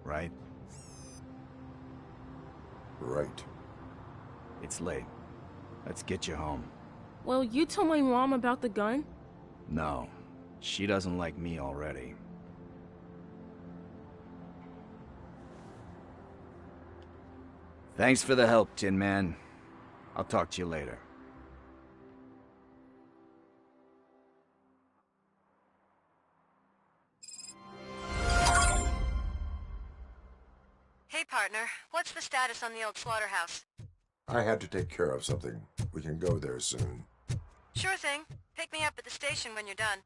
Right? Right. It's late. Let's get you home. Well, you told my mom about the gun? No, she doesn't like me already. Thanks for the help, Tin Man. I'll talk to you later. Hey, partner. What's the status on the old slaughterhouse? I had to take care of something. We can go there soon. Sure thing. Pick me up at the station when you're done.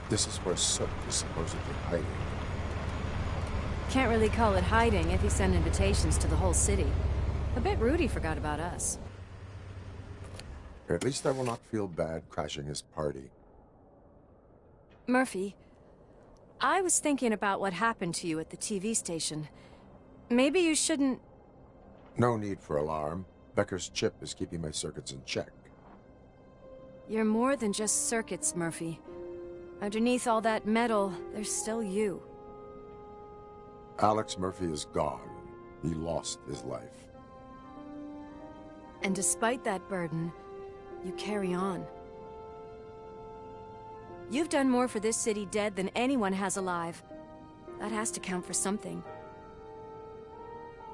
This is where Sook is supposedly hiding. Can't really call it hiding if he sent invitations to the whole city. I bet Rudy forgot about us. At least I will not feel bad crashing his party. Murphy, I was thinking about what happened to you at the TV station. Maybe you shouldn't... No need for alarm. Becker's chip is keeping my circuits in check. You're more than just circuits, Murphy. Underneath all that metal, there's still you. Alex Murphy is gone. He lost his life. And despite that burden, you carry on. You've done more for this city dead than anyone has alive. That has to count for something.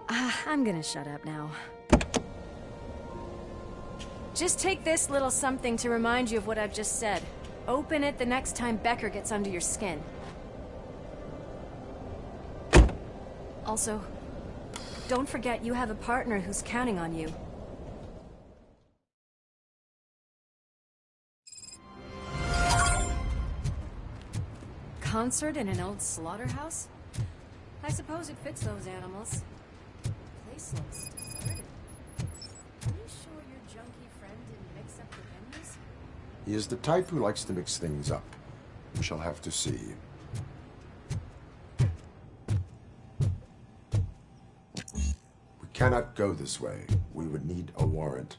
I'm gonna shut up now. Just take this little something to remind you of what I've just said. Open it the next time Becker gets under your skin. Also, don't forget you have a partner who's counting on you. Concert in an old slaughterhouse? I suppose it fits those animals. Place looks deserted. Are you sure your junkie friend didn't mix up the venues? He is the type who likes to mix things up. We shall have to see. We cannot go this way. We would need a warrant.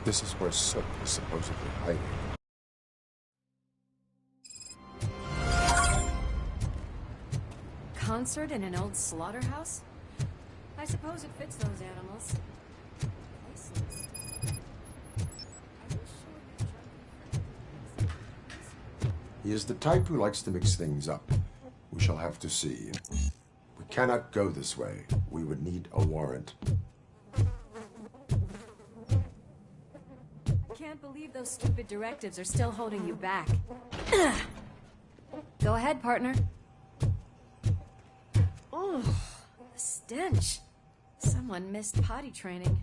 This is where Sook is supposedly hiding. Concert in an old slaughterhouse? I suppose it fits those animals. Place looks... He is the type who likes to mix things up. We shall have to see. We cannot go this way. We would need a warrant. I can't believe those stupid directives are still holding you back. Go ahead, partner. Oh, the stench. Someone missed potty training.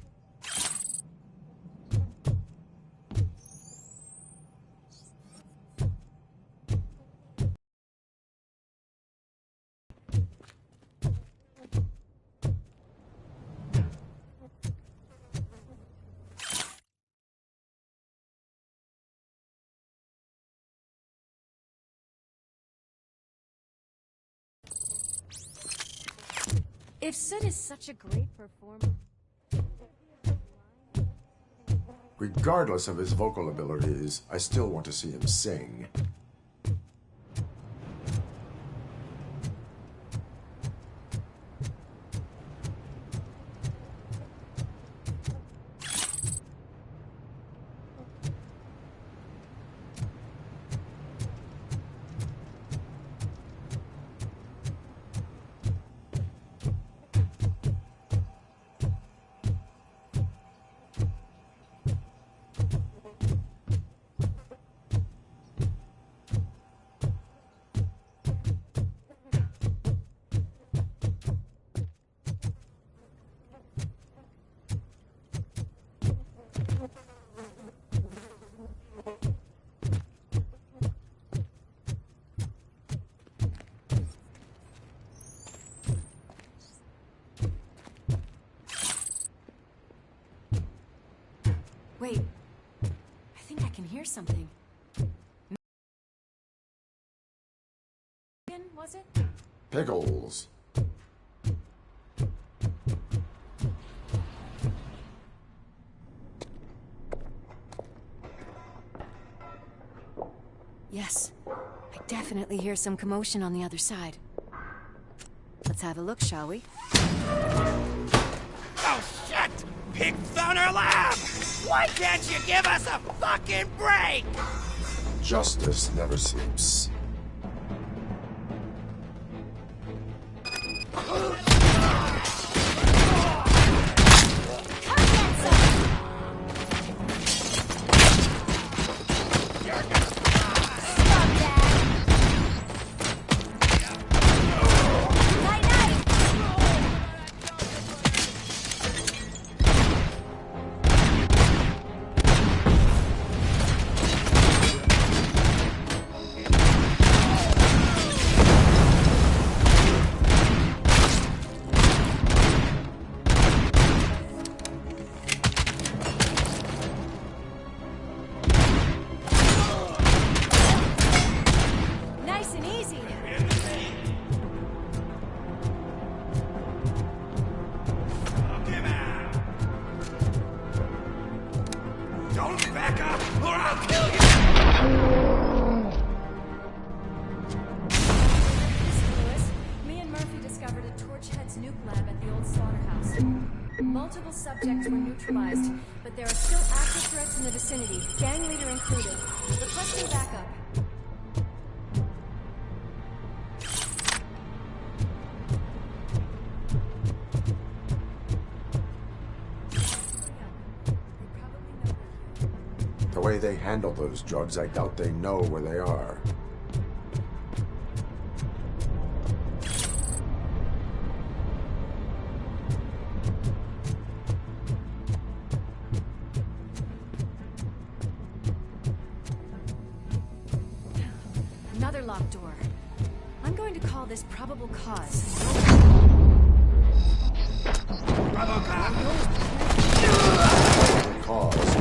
If Sid is such a great performer... Regardless of his vocal abilities, I still want to see him sing. Wait, I think I can hear something. Was it? Pickles. Yes, I definitely hear some commotion on the other side. Let's have a look, shall we? Oh, shit! Pig Thunder Lab! Why can't you give us a fucking break? Justice never sleeps. Multiple subjects were neutralized, but there are still active threats in the vicinity, gang leader included. Requesting backup. The way they handle those drugs, I doubt they know where they are. Another locked door. I'm going to call this probable cause. RoboCop! Cause.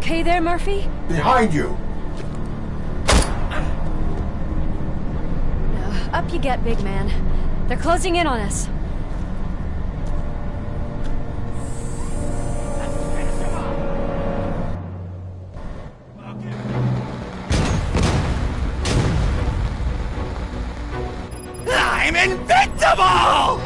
okay there, Murphy? Behind you! Up you get, big man. They're closing in on us. I'm invincible!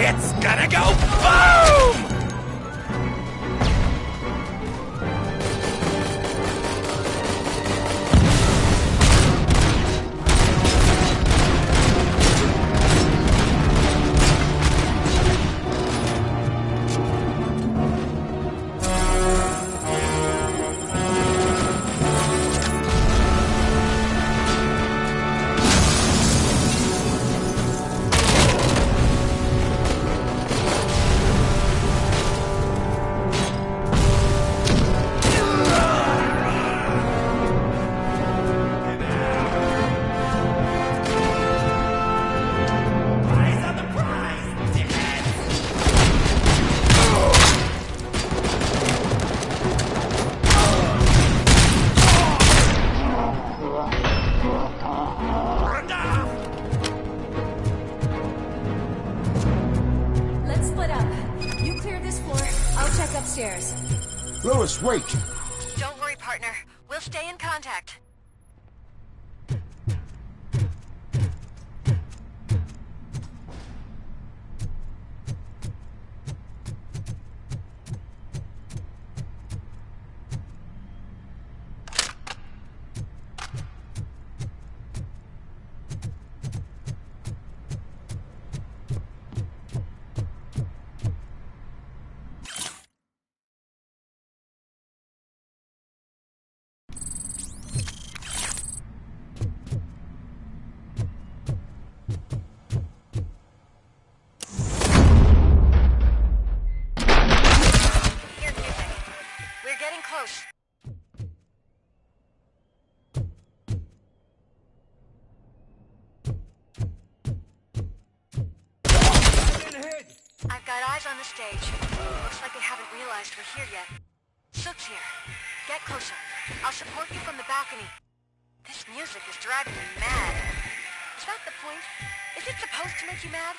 It's gonna go boom! Let's split up. You clear this floor, I'll check upstairs. Louis, wait! Don't worry, partner. We'll stay in contact. Close. I've got eyes on the stage. Looks like they haven't realized we're here yet. Sook's here. Get closer. I'll support you from the balcony. This music is driving me mad. Is that the point? Is it supposed to make you mad?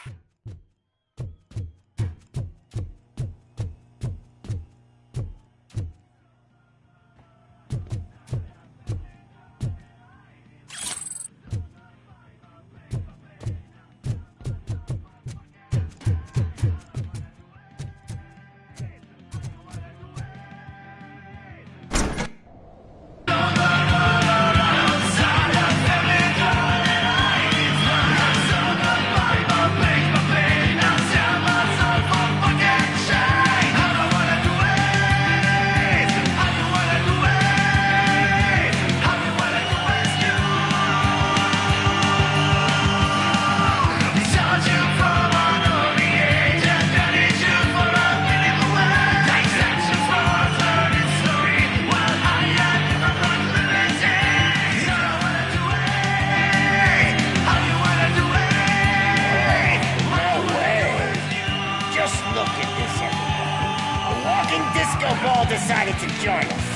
Decided to join us.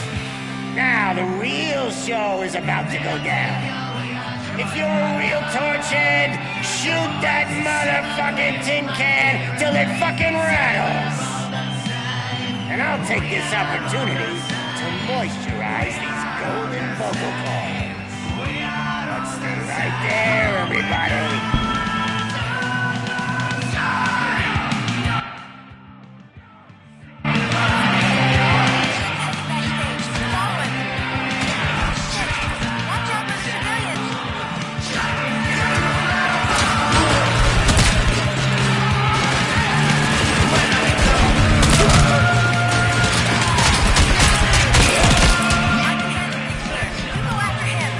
Now the real show is about to go down. If you're a real torchhead, shoot that motherfucking tin can till it fucking rattles. And I'll take this opportunity to moisturize these golden vocal cords. Let's stay right there, everybody. You go after him.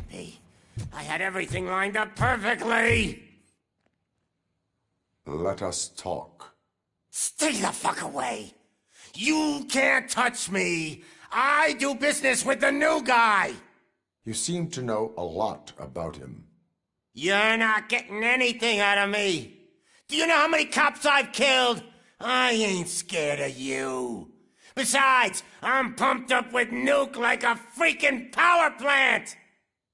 can't be. I had everything lined up perfectly! Let us talk. Stay the fuck away! You can't touch me! I do business with the new guy! You seem to know a lot about him. You're not getting anything out of me! Do you know how many cops I've killed? I ain't scared of you. Besides, I'm pumped up with nuke like a freaking power plant!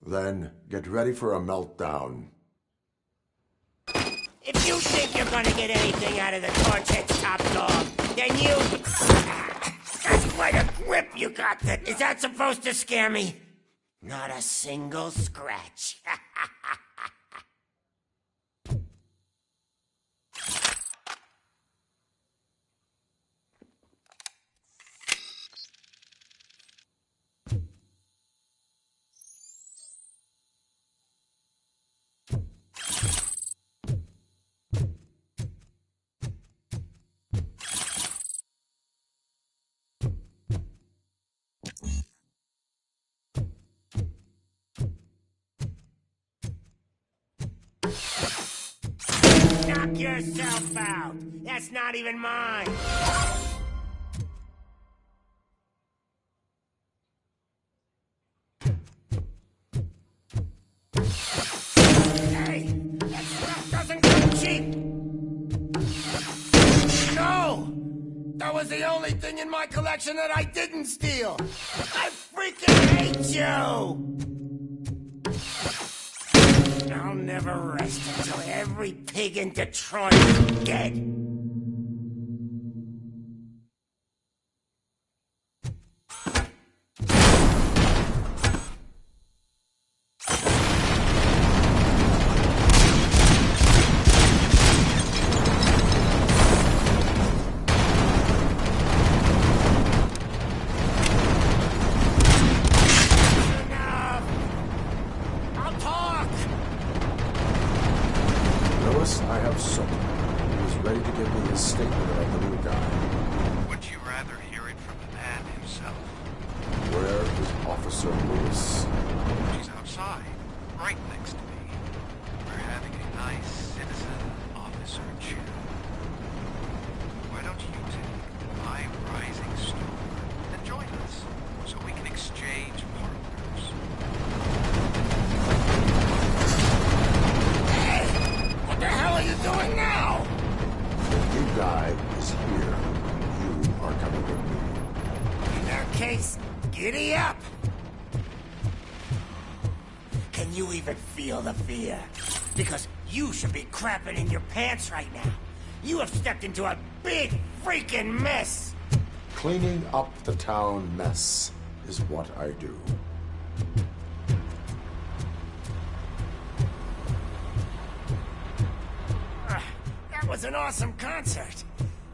Then, get ready for a meltdown. If you think you're gonna get anything out of the Torchhead's top dog, then you... That's quite a grip you got. Is that supposed to scare me? Not a single scratch. Knock yourself out! That's not even mine! Hey! That stuff doesn't come cheap! No! That was the only thing in my collection that I didn't steal! I freaking hate you! I'll never rest until every pig in Detroit is dead. I have soap. He was ready to give me his statement about the new guy. Would you rather hear it from the man himself? Where is Officer Lewis? She's outside, right next to me. We're having a nice citizen officer chat. Why don't you take my rising star and join us so we can exchange partners? What the hell are you doing now? The new guy is here. You are coming with me. In that case, giddy up! Can you even feel the fear? Because you should be crapping in your pants right now. You have stepped into a big freaking mess! Cleaning up the town mess is what I do. That was an awesome concert.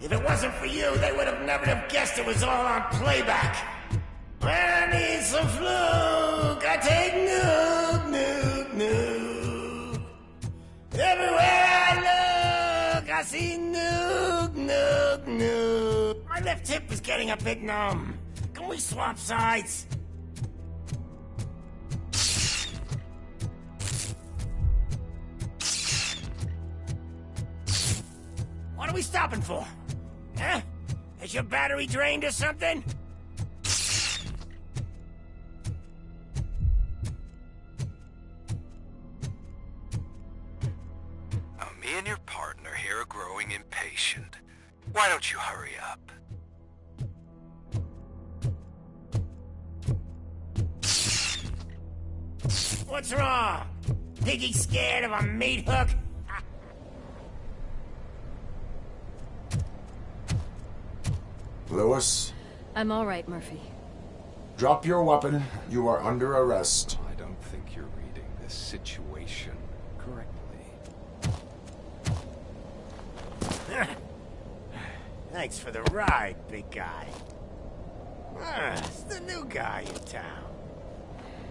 If it wasn't for you, they would have never have guessed it was all on playback. When I need some fluke, I take nuke, nuke, nuke. Everywhere I look, I see nuke, nuke, nuke. My left hip is getting a bit numb. Can we swap sides? What are we stopping for? Huh? Is your battery drained or something? Me and your partner here are growing impatient. Why don't you hurry up? What's wrong? Piggy scared of a meat hook? Lewis? I'm all right, Murphy. Drop your weapon. You are under arrest. I don't think you're reading this situation correctly. Thanks for the ride, big guy. It's the new guy in town.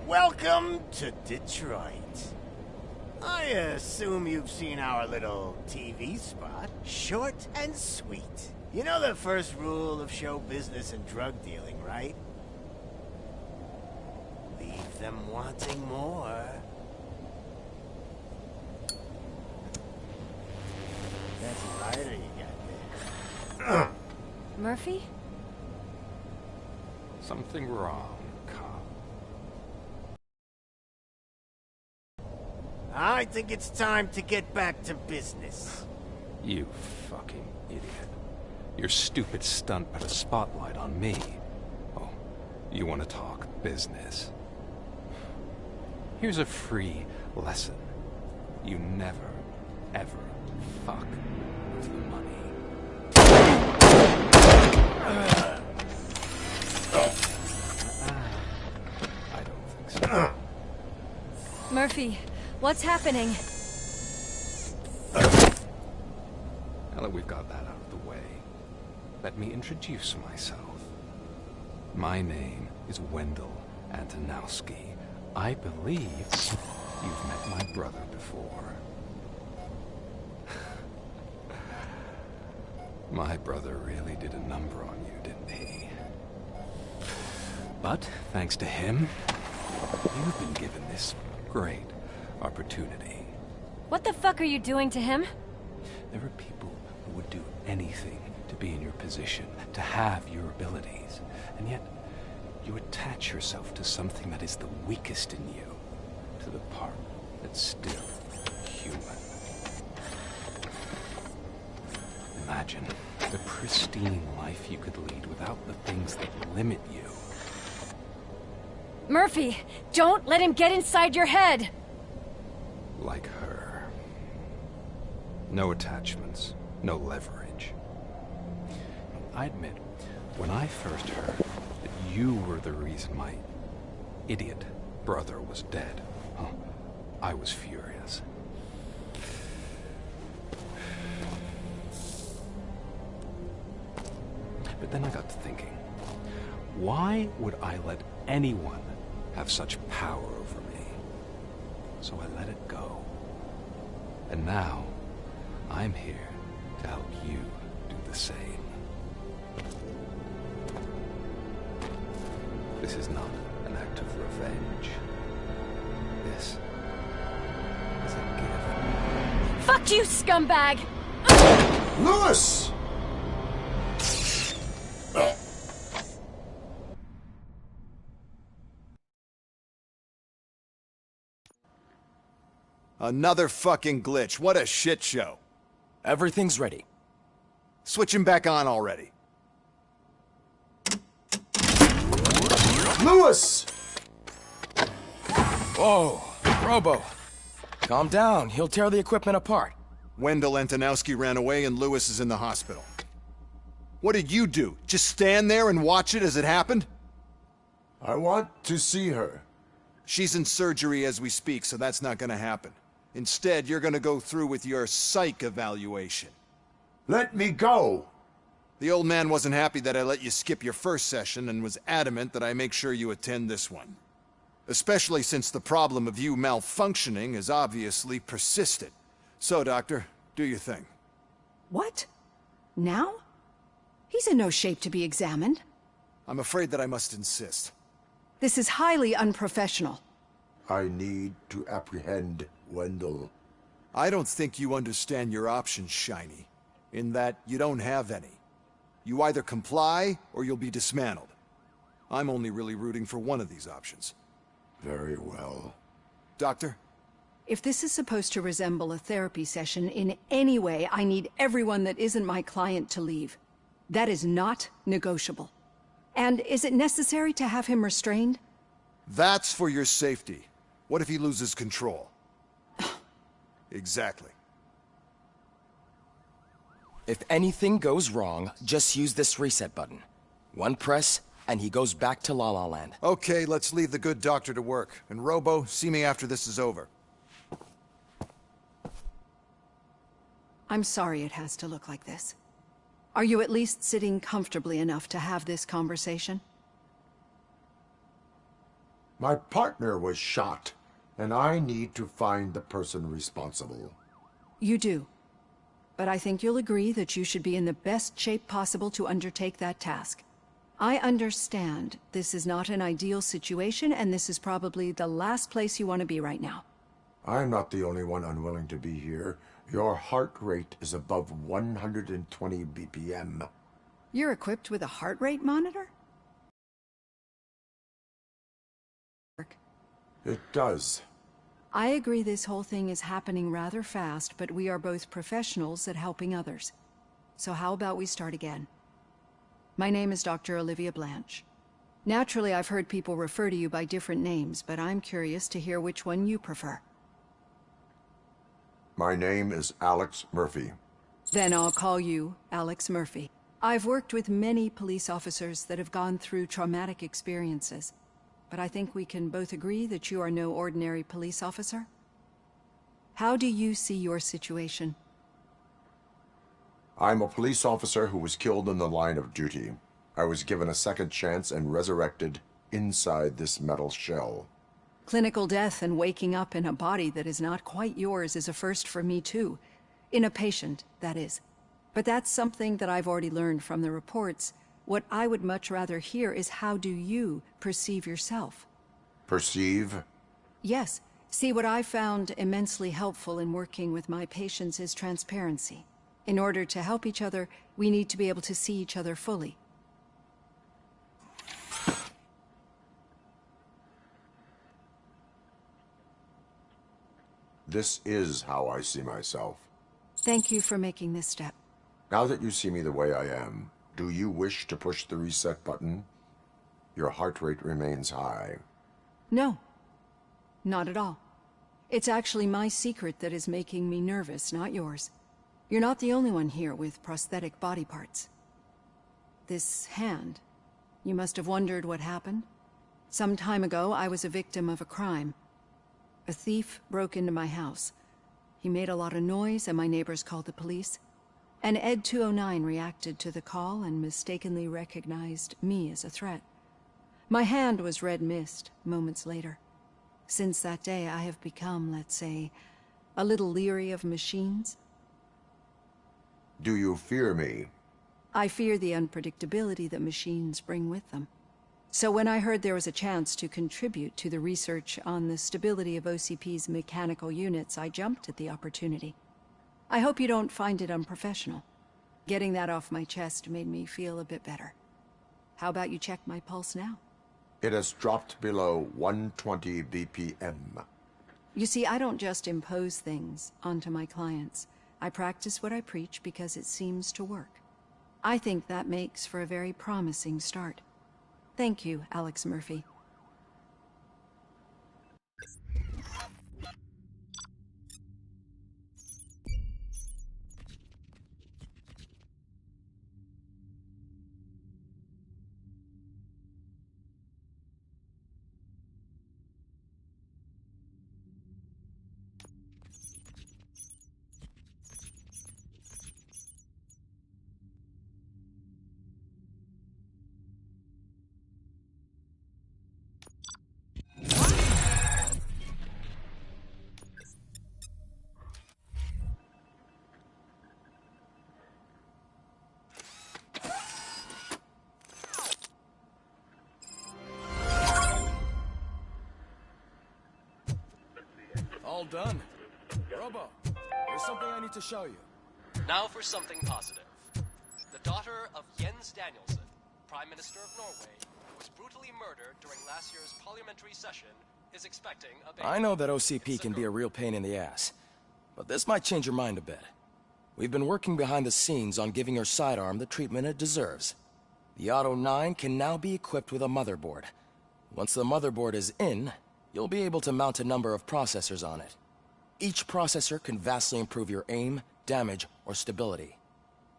Welcome to Detroit. I assume you've seen our little TV spot. Short and sweet. You know the first rule of show business and drug dealing, right? Leave them wanting more. That's a lighter you got there. Murphy? Something wrong, cop. I think it's time to get back to business. You fucking idiot. Your stupid stunt put a spotlight on me. Oh, you want to talk business? Here's a free lesson. You never, ever fuck with the money. I don't think so. Murphy, what's happening? Now that we've got that out of the way, let me introduce myself. My name is Wendell Antonowski. I believe you've met my brother before. My brother really did a number on you, didn't he? But, thanks to him, you've been given this great opportunity. What the fuck are you doing to him? There are people who would do anything to be in your position, to have your abilities, and yet you attach yourself to something that is the weakest in you, to the part that's still human. Imagine the pristine life you could lead without the things that limit you. Murphy, don't let him get inside your head! Like her. No attachments, no leverage. I admit, when I first heard that you were the reason my idiot brother was dead, I was furious. But then I got to thinking, why would I let anyone have such power over me? So I let it go. And now, I'm here to help you do the same. This is not an act of revenge. This is a gift. Fuck you, scumbag! Lewis! Another fucking glitch. What a shit show. Everything's ready. Switch him back on already. Lewis! Whoa, Robo. Calm down. He'll tear the equipment apart. Wendell Antonowski ran away and Lewis is in the hospital. What did you do? Just stand there and watch it as it happened? I want to see her. She's in surgery as we speak, so that's not gonna happen. Instead, you're gonna go through with your psych evaluation. Let me go! The old man wasn't happy that I let you skip your first session and was adamant that I make sure you attend this one. Especially since the problem of you malfunctioning has obviously persisted. So, Doctor, do your thing. What? Now? He's in no shape to be examined. I'm afraid that I must insist. This is highly unprofessional. I need to apprehend Wendell. I don't think you understand your options, Shiny. In that you don't have any. You either comply, or you'll be dismantled. I'm only really rooting for one of these options. Very well. Doctor? If this is supposed to resemble a therapy session in any way, I need everyone that isn't my client to leave. That is not negotiable. And is it necessary to have him restrained? That's for your safety. What if he loses control? Exactly. If anything goes wrong, just use this reset button. One press, and he goes back to La La Land. Okay, let's leave the good doctor to work. And Robo, see me after this is over. I'm sorry it has to look like this. Are you at least sitting comfortably enough to have this conversation? My partner was shot, and I need to find the person responsible. You do. But I think you'll agree that you should be in the best shape possible to undertake that task. I understand this is not an ideal situation, and this is probably the last place you want to be right now. I'm not the only one unwilling to be here. Your heart rate is above 120 BPM. You're equipped with a heart rate monitor? It does. I agree this whole thing is happening rather fast, but we are both professionals at helping others. So how about we start again? My name is Dr. Olivia Blanche. Naturally, I've heard people refer to you by different names, but I'm curious to hear which one you prefer. My name is Alex Murphy. Then I'll call you Alex Murphy. I've worked with many police officers that have gone through traumatic experiences, but I think we can both agree that you are no ordinary police officer. How do you see your situation? I'm a police officer who was killed in the line of duty. I was given a second chance and resurrected inside this metal shell. Clinical death and waking up in a body that is not quite yours is a first for me too. In a patient, that is. But that's something that I've already learned from the reports. What I would much rather hear is how do you perceive yourself? Perceive? Yes. See, what I found immensely helpful in working with my patients is transparency. In order to help each other, we need to be able to see each other fully. This is how I see myself. Thank you for making this step. Now that you see me the way I am, do you wish to push the reset button? Your heart rate remains high. No. Not at all. It's actually my secret that is making me nervous, not yours. You're not the only one here with prosthetic body parts. This hand, you must have wondered what happened. Some time ago, I was a victim of a crime. A thief broke into my house. He made a lot of noise and my neighbors called the police. And Ed 209 reacted to the call and mistakenly recognized me as a threat. My hand was red mist moments later. Since that day, I have become, let's say, a little leery of machines. Do you fear me? I fear the unpredictability that machines bring with them. So when I heard there was a chance to contribute to the research on the stability of OCP's mechanical units, I jumped at the opportunity. I hope you don't find it unprofessional. Getting that off my chest made me feel a bit better. How about you check my pulse now? It has dropped below 120 BPM. You see, I don't just impose things onto my clients. I practice what I preach because it seems to work. I think that makes for a very promising start. Thank you, Alex Murphy. All done. Robo, there's something I need to show you. Now for something positive. The daughter of Jens Danielson, Prime Minister of Norway, who was brutally murdered during last year's parliamentary session, is expecting a baby. I know that OCP can be a real pain in the ass, but this might change your mind a bit. We've been working behind the scenes on giving her sidearm the treatment it deserves. The Auto 9 can now be equipped with a motherboard. Once the motherboard is in, you'll be able to mount a number of processors on it. Each processor can vastly improve your aim, damage, or stability.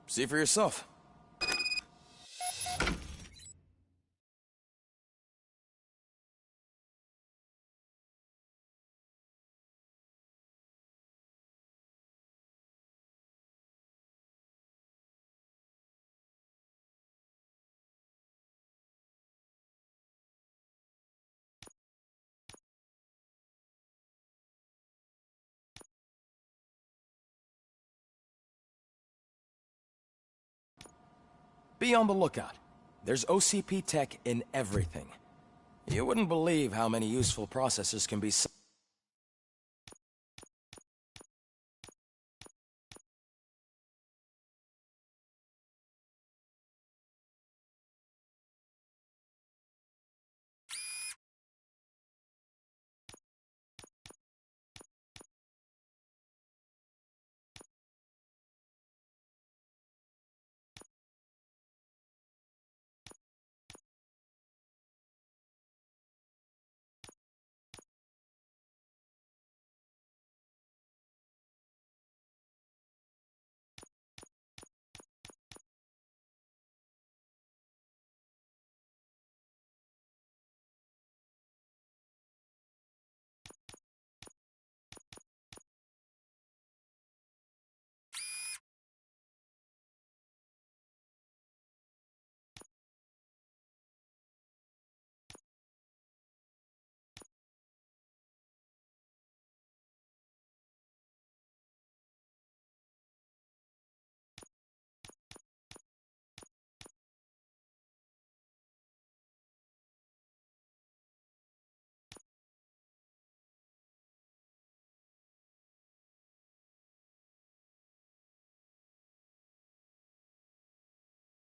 See for yourself. Be on the lookout. There's OCP tech in everything. You wouldn't believe how many useful processors can be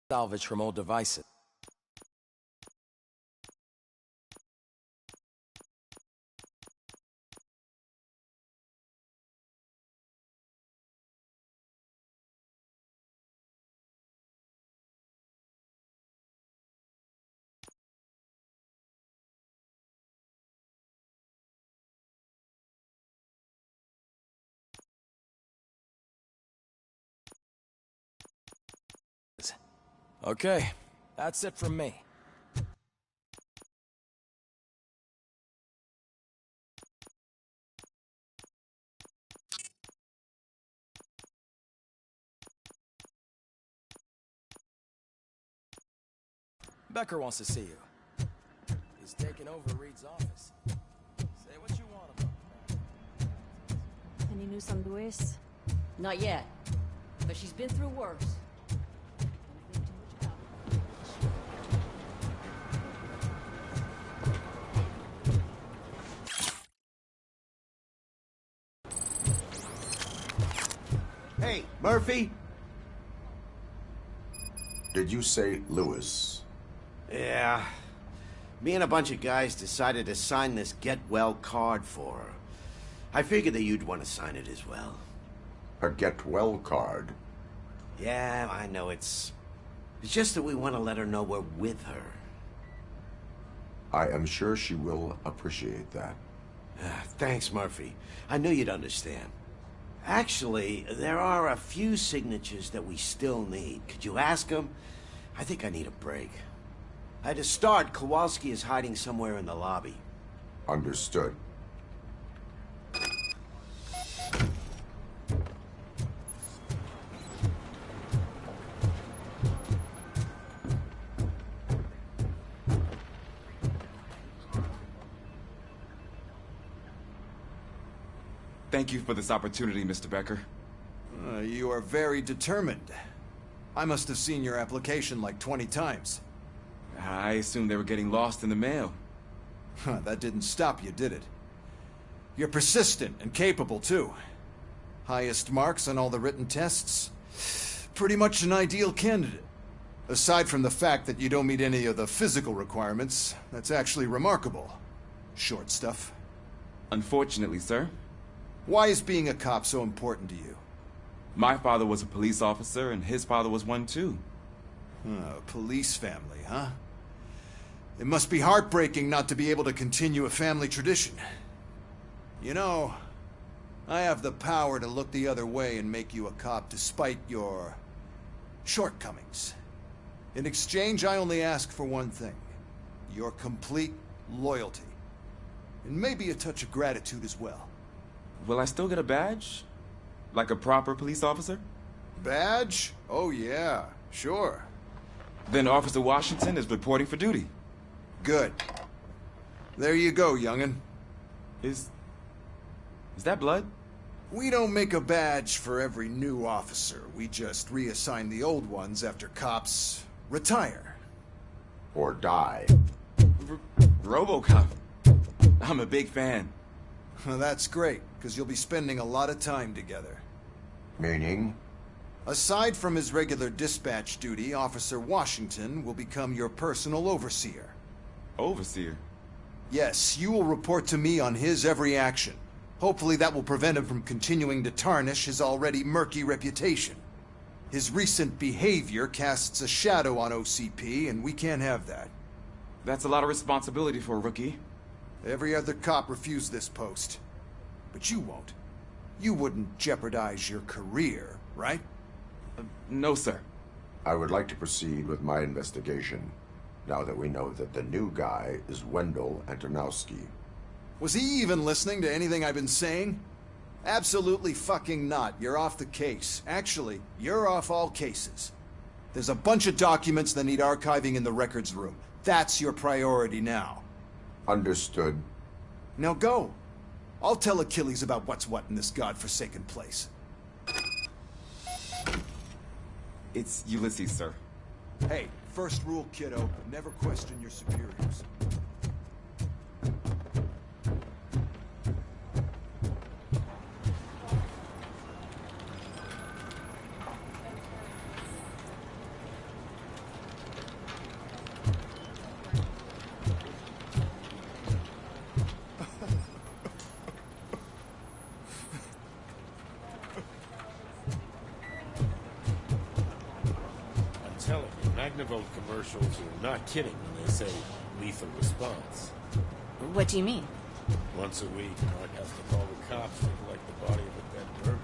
salvaged from old devices. Okay, that's it from me. Becker wants to see you. He's taking over Reed's office. Say what you want about that. Any news on Luis? Not yet, but she's been through worse. Hey, Murphy? Did you say Lewis? Yeah. Me and a bunch of guys decided to sign this get well card for her. I figured that you'd want to sign it as well. A get well card? Yeah, I know it's just that we want to let her know we're with her. I am sure she will appreciate that. Thanks, Murphy. I knew you'd understand. Actually, there are a few signatures that we still need. Could you ask them? I think I need a break. To start, Kowalski is hiding somewhere in the lobby. Understood. Thank you for this opportunity, Mr. Becker. You are very determined. I must have seen your application like 20 times. I assumed they were getting lost in the mail. That didn't stop you, did it? You're persistent and capable, too. Highest marks on all the written tests. Pretty much an ideal candidate. Aside from the fact that you don't meet any of the physical requirements, that's actually remarkable. Short stuff. Unfortunately, sir. Why is being a cop so important to you? My father was a police officer, and his father was one, too. Police family, huh? It must be heartbreaking not to be able to continue a family tradition. You know, I have the power to look the other way and make you a cop despite your shortcomings. In exchange, I only ask for one thing. Your complete loyalty. And maybe a touch of gratitude as well. Will I still get a badge? Like a proper police officer? Badge? Oh yeah, sure. Then Officer Washington is reporting for duty. Good. There you go, young'un. Is that blood? We don't make a badge for every new officer. We just reassign the old ones after cops retire. or die. RoboCop. I'm a big fan. Well, that's great, because you'll be spending a lot of time together. Meaning? Aside from his regular dispatch duty, Officer Washington will become your personal overseer. Overseer? Yes, you will report to me on his every action. Hopefully that will prevent him from continuing to tarnish his already murky reputation. His recent behavior casts a shadow on OCP, and we can't have that. That's a lot of responsibility for a rookie. Every other cop refused this post. But you won't. You wouldn't jeopardize your career, right? No, sir. I would like to proceed with my investigation, now that we know that the new guy is Wendell Antonowski. Was he even listening to anything I've been saying? Absolutely fucking not. You're off the case. Actually, you're off all cases. There's a bunch of documents that need archiving in the records room. That's your priority now. Understood. Now go. I'll tell Achilles about what's what in this godforsaken place. It's Ulysses, sir. Hey, first rule, kiddo. Never question your superiors. Commercials are not kidding when they say lethal response. What do you mean? Once a week, Mark has to call the cops to collect the body of a dead burger.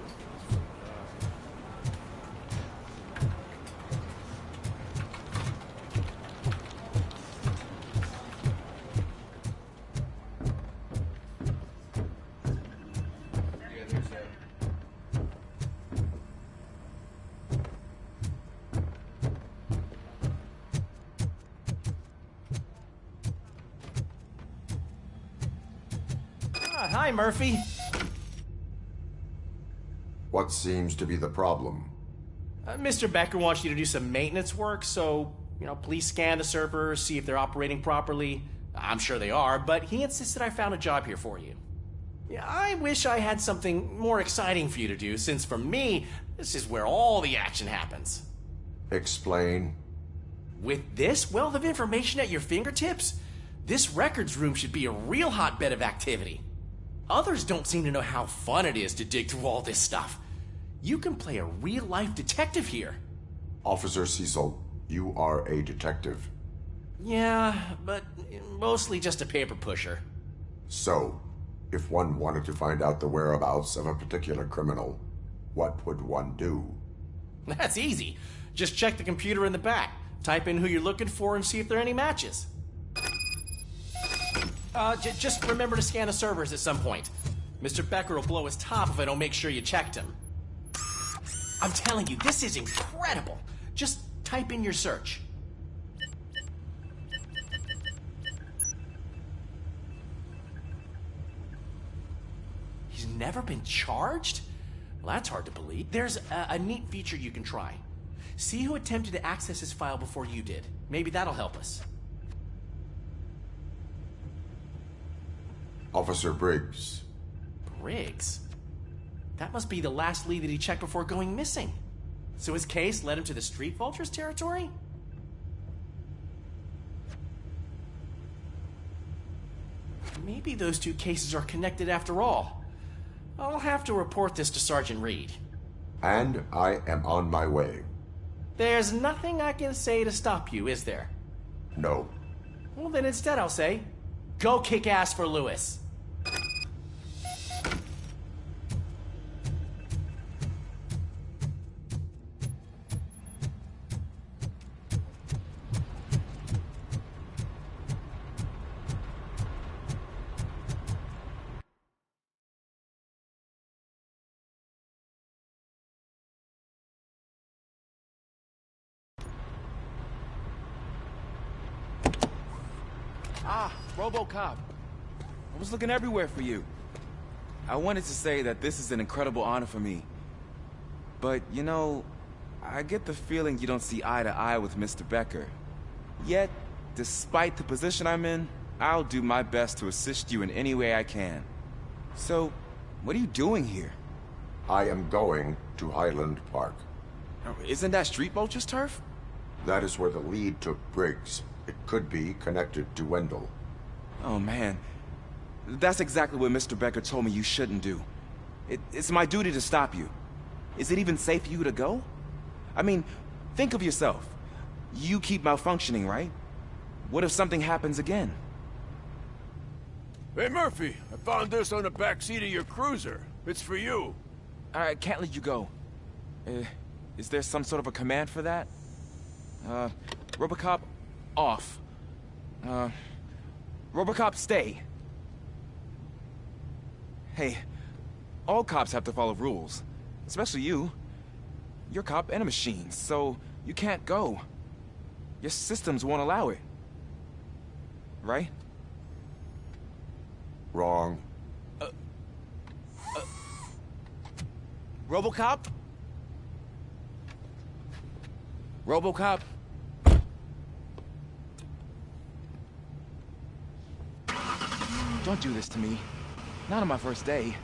Hi, Murphy. What seems to be the problem? Mr. Becker wants you to do some maintenance work, so, please scan the servers, see if they're operating properly. I'm sure they are, but he insisted I found a job here for you. Yeah, I wish I had something more exciting for you to do, since for me, this is where all the action happens. Explain. With this wealth of information at your fingertips, this records room should be a real hotbed of activity. Others don't seem to know how fun it is to dig through all this stuff. You can play a real-life detective here. Officer Cecil, you are a detective. Yeah, but mostly just a paper pusher. So, if one wanted to find out the whereabouts of a particular criminal, what would one do? That's easy. Just check the computer in the back, type in who you're looking for, and see if there are any matches. Just remember to scan the servers at some point. Mr. Becker will blow his top if I don't make sure you checked him. I'm telling you, this is incredible. Just type in your search. He's never been charged? Well, that's hard to believe. There's a neat feature you can try. See who attempted to access his file before you did. Maybe that'll help us. Officer Briggs. Briggs? That must be the last lead that he checked before going missing. So his case led him to the Street Vultures territory? Maybe those two cases are connected after all. I'll have to report this to Sergeant Reed. And I am on my way. There's nothing I can say to stop you, is there? No. Well, then instead I'll say, go kick ass for Lewis. Ah, RoboCop. I was looking everywhere for you. I wanted to say that this is an incredible honor for me. But, I get the feeling you don't see eye to eye with Mr. Becker. Yet, despite the position I'm in, I'll do my best to assist you in any way I can. So, what are you doing here? I am going to Highland Park. Oh, isn't that Street Vulture's turf? That is where the lead took Briggs. It could be connected to Wendell. Oh, man. That's exactly what Mr. Becker told me you shouldn't do. It's my duty to stop you. Is it even safe for you to go? I mean, think of yourself. You keep malfunctioning, right? What if something happens again? Hey, Murphy, I found this on the back seat of your cruiser. It's for you. I can't let you go. Is there some sort of a command for that? RoboCop, off. RoboCop, stay. Hey, all cops have to follow rules. Especially you. You're a cop and a machine, so you can't go. Your systems won't allow it. Right? Wrong. RoboCop? RoboCop? Don't do this to me. Not on my first day.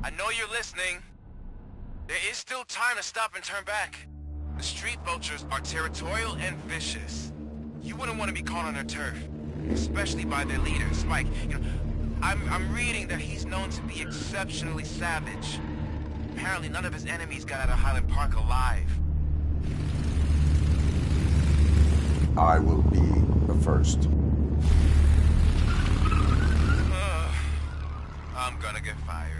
I know you're listening. There is still time to stop and turn back. The Street Vultures are territorial and vicious. You wouldn't want to be caught on their turf, especially by their leader, Spike. You know, I'm reading that he's known to be exceptionally savage. Apparently none of his enemies got out of Highland Park alive. I will be the first. I'm gonna get fired.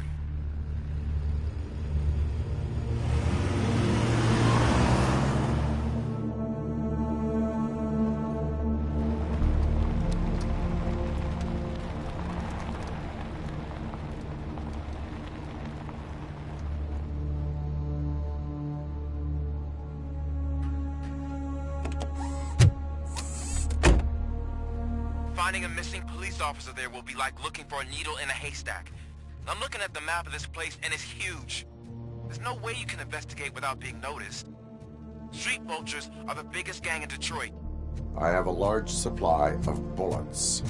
Finding a missing police officer there will be like looking for a needle in a haystack. I'm looking at the map of this place and it's huge. There's no way you can investigate without being noticed. Street Vultures are the biggest gang in Detroit. I have a large supply of bullets.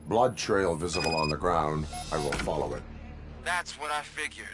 Blood trail visible on the ground. I will follow it. That's what I figured.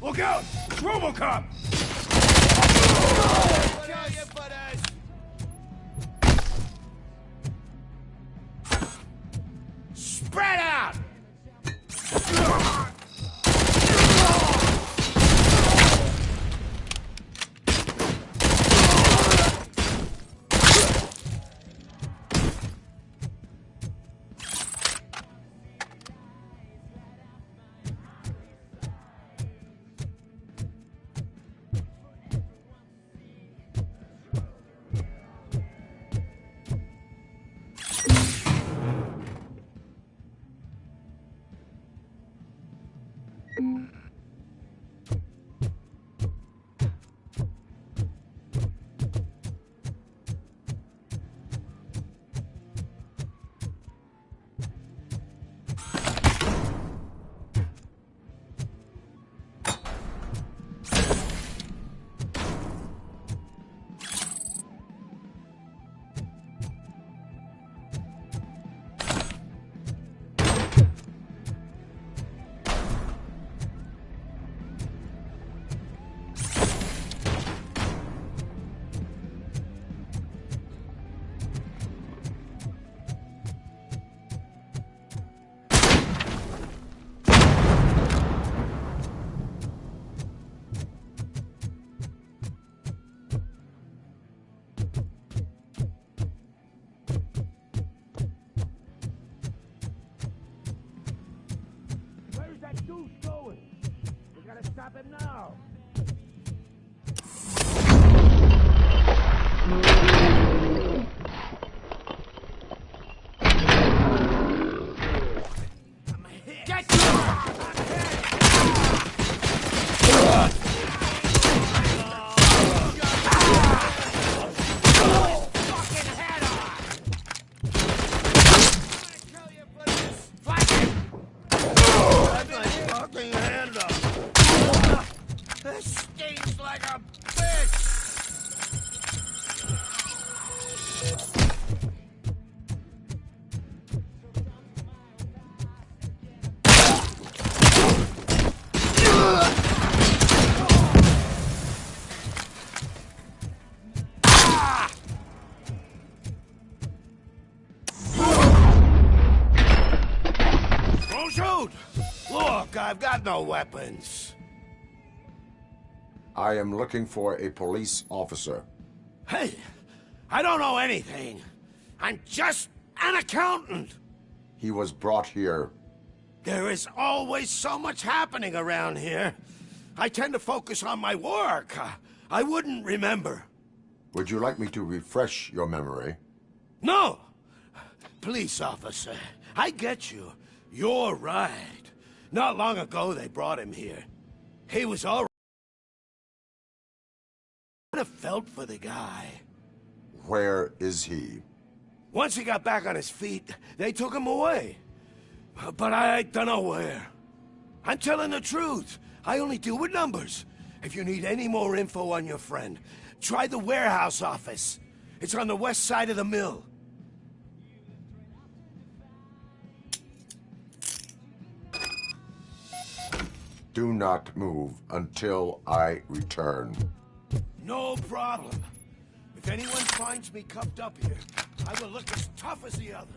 Look out! It's RoboCop! Spread out! I've got no weapons. I am looking for a police officer. Hey, I don't know anything. I'm just an accountant. He was brought here. There is always so much happening around here. I tend to focus on my work. I wouldn't remember. Would you like me to refresh your memory? No! Police officer, I get you. You're right. Not long ago, they brought him here. He was all right. I would have felt for the guy. Where is he? Once he got back on his feet, they took him away. But I don't know where. I'm telling the truth. I only deal with numbers. If you need any more info on your friend, try the warehouse office. It's on the west side of the mill. Do not move until I return. No problem. If anyone finds me cuffed up here, I will look as tough as the others.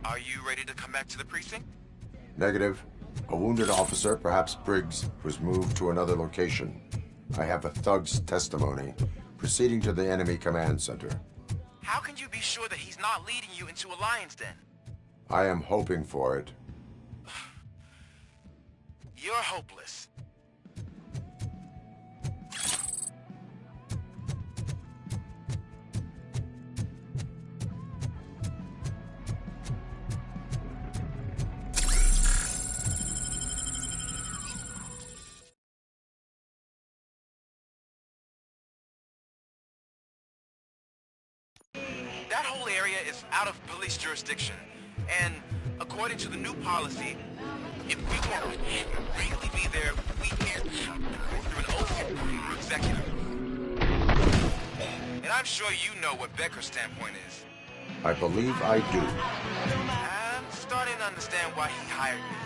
Are you ready to come back to the precinct? Negative. A wounded officer, perhaps Briggs, was moved to another location. I have a thug's testimony, proceeding to the enemy command center. How can you be sure that he's not leading you into a lion's den? I am hoping for it. You're hopeless. That whole area is out of police jurisdiction, and according to the new policy, if we want to really be there, we can't through an oath executive. And I'm sure you know what Becker's standpoint is. I believe I do. I'm starting to understand why he hired me.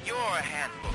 You're a handbook.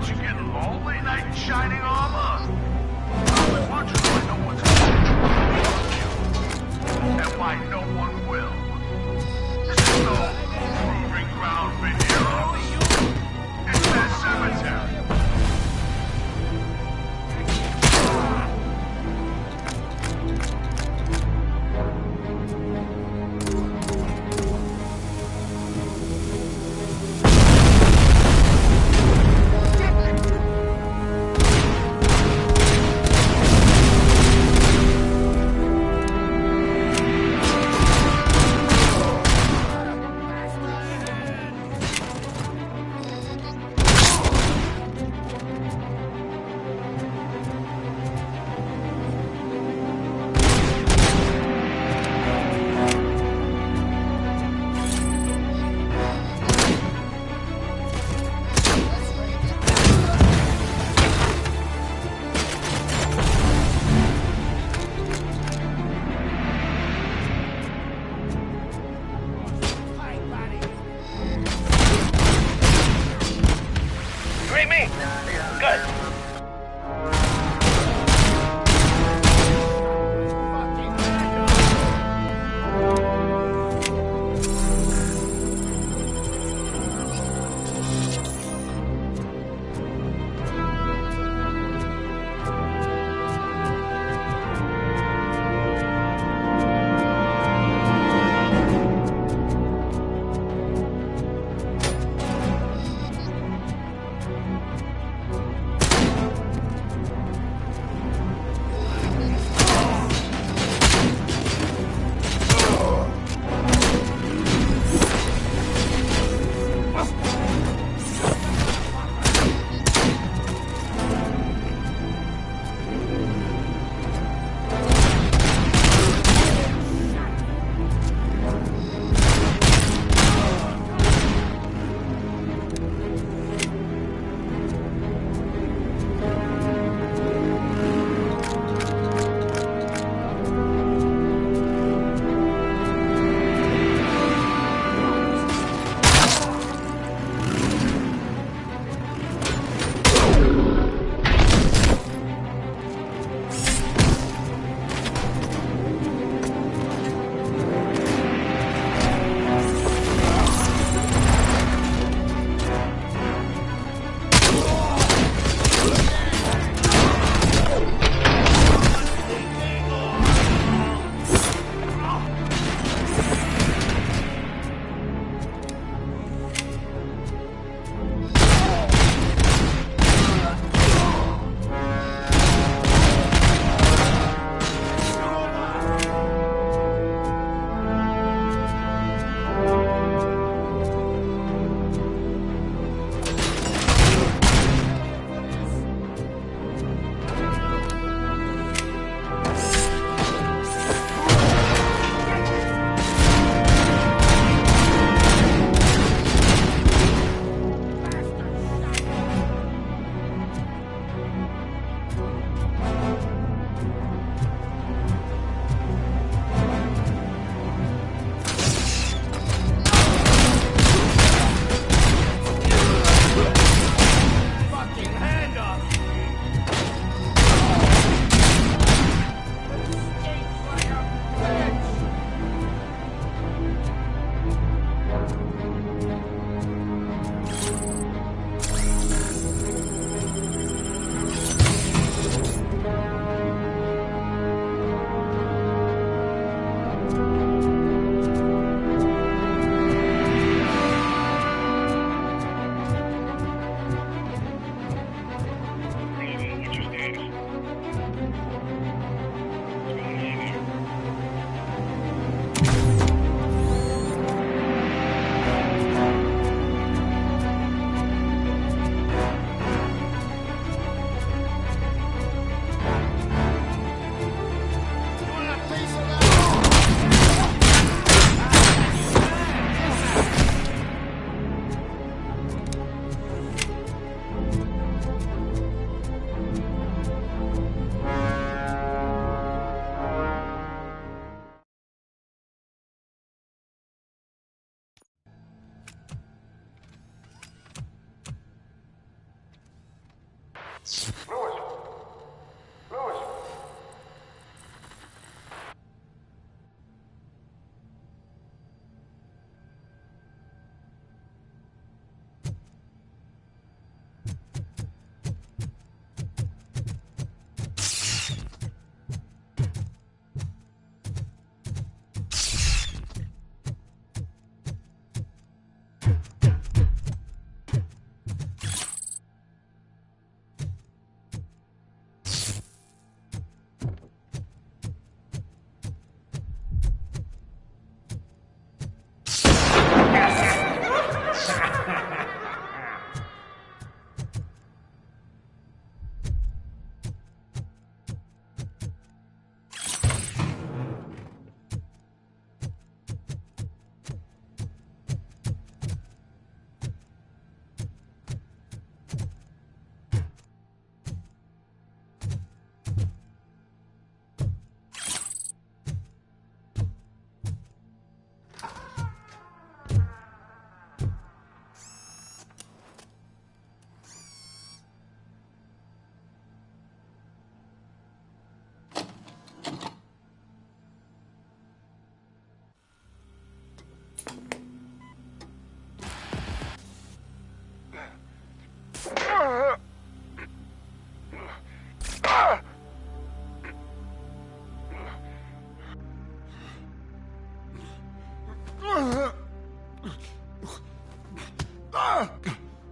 what you get lonely, knight in shining armor? I always wondered why no one's and why no one will. This is no proving ground for heroes. It's their cemetery.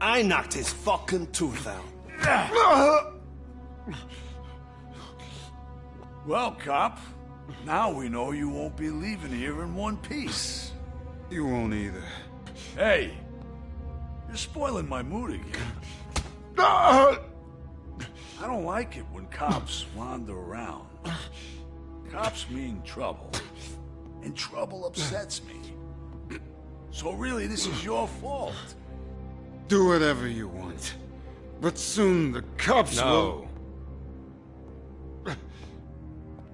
I knocked his fucking tooth out. Well, cop, now we know you won't be leaving here in one piece. You won't either. Hey, you're spoiling my mood again. Ah! I don't like it when cops wander around. Cops mean trouble, and trouble upsets me. So really, this is your fault. Do whatever you want. But soon the cops will...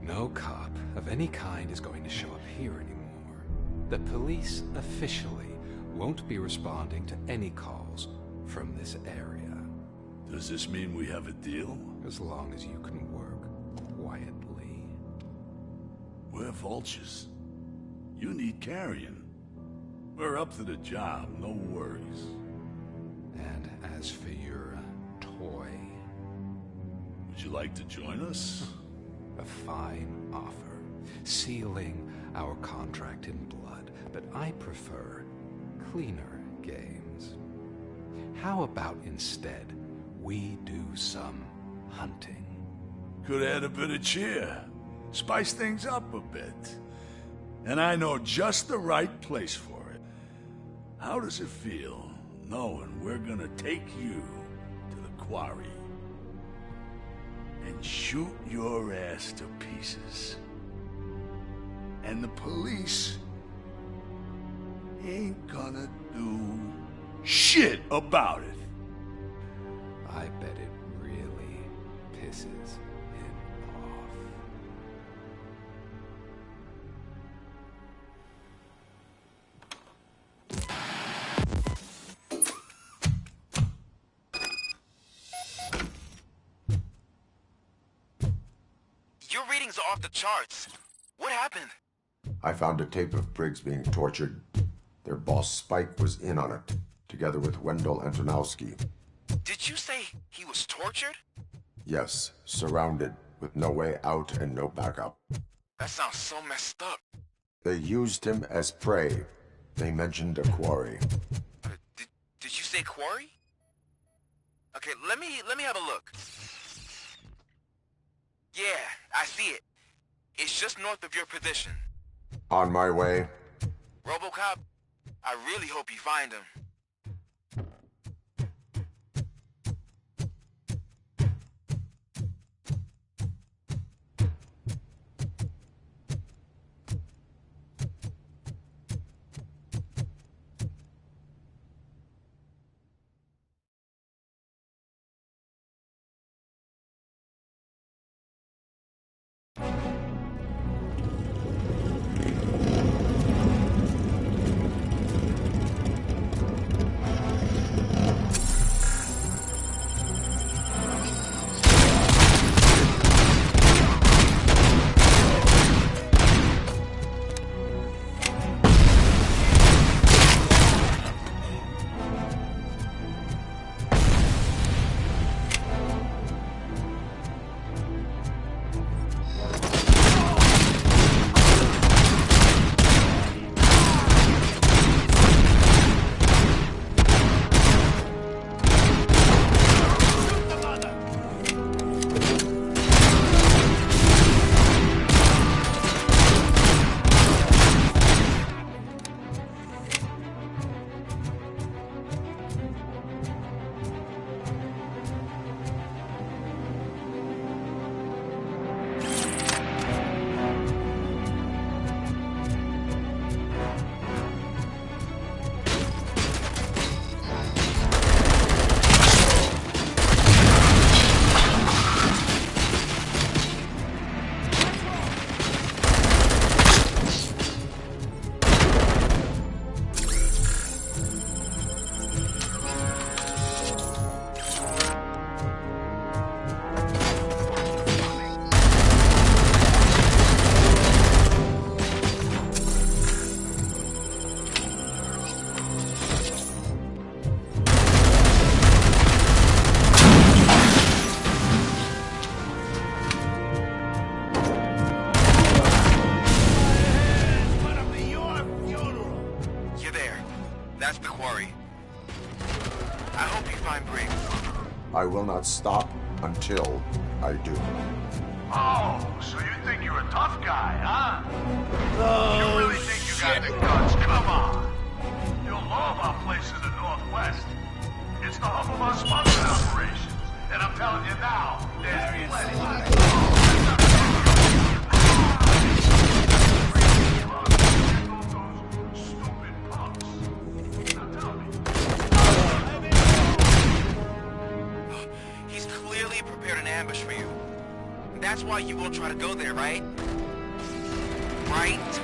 No cop of any kind is going to show up here anymore. The police officially won't be responding to any calls from this area. Does this mean we have a deal? As long as you can work quietly. We're vultures. You need carrion. We're up to the job, no worries. And as for your toy... Would you like to join us? A fine offer, sealing our contract in blood, but I prefer cleaner games. How about instead we do some hunting? Could add a bit of cheer, spice things up a bit. And I know just the right place for it. How does it feel knowing we're gonna take you to the quarry and shoot your ass to pieces? And the police ain't gonna do shit about it. I bet it really pisses him off. Your readings are off the charts. What happened? I found a tape of Briggs being tortured. Their boss Spike was in on it, together with Wendell Antonowski. Did you say he was tortured? Yes, surrounded, with no way out and no backup. That sounds so messed up. They used him as prey. They mentioned a quarry. Did you say quarry? Okay, let me have a look. Yeah, I see it. It's just north of your position. On my way. RoboCop, I really hope you find him. not stop until I do. Oh, so you think you're a tough guy, huh? You really think you got the guts? Come on. You'll know about places in the Northwest. It's the hub of our smuggling operations. And I'm telling you now, there's plenty. He's clearly prepared an ambush for you. That's why you won't try to go there, right? Right?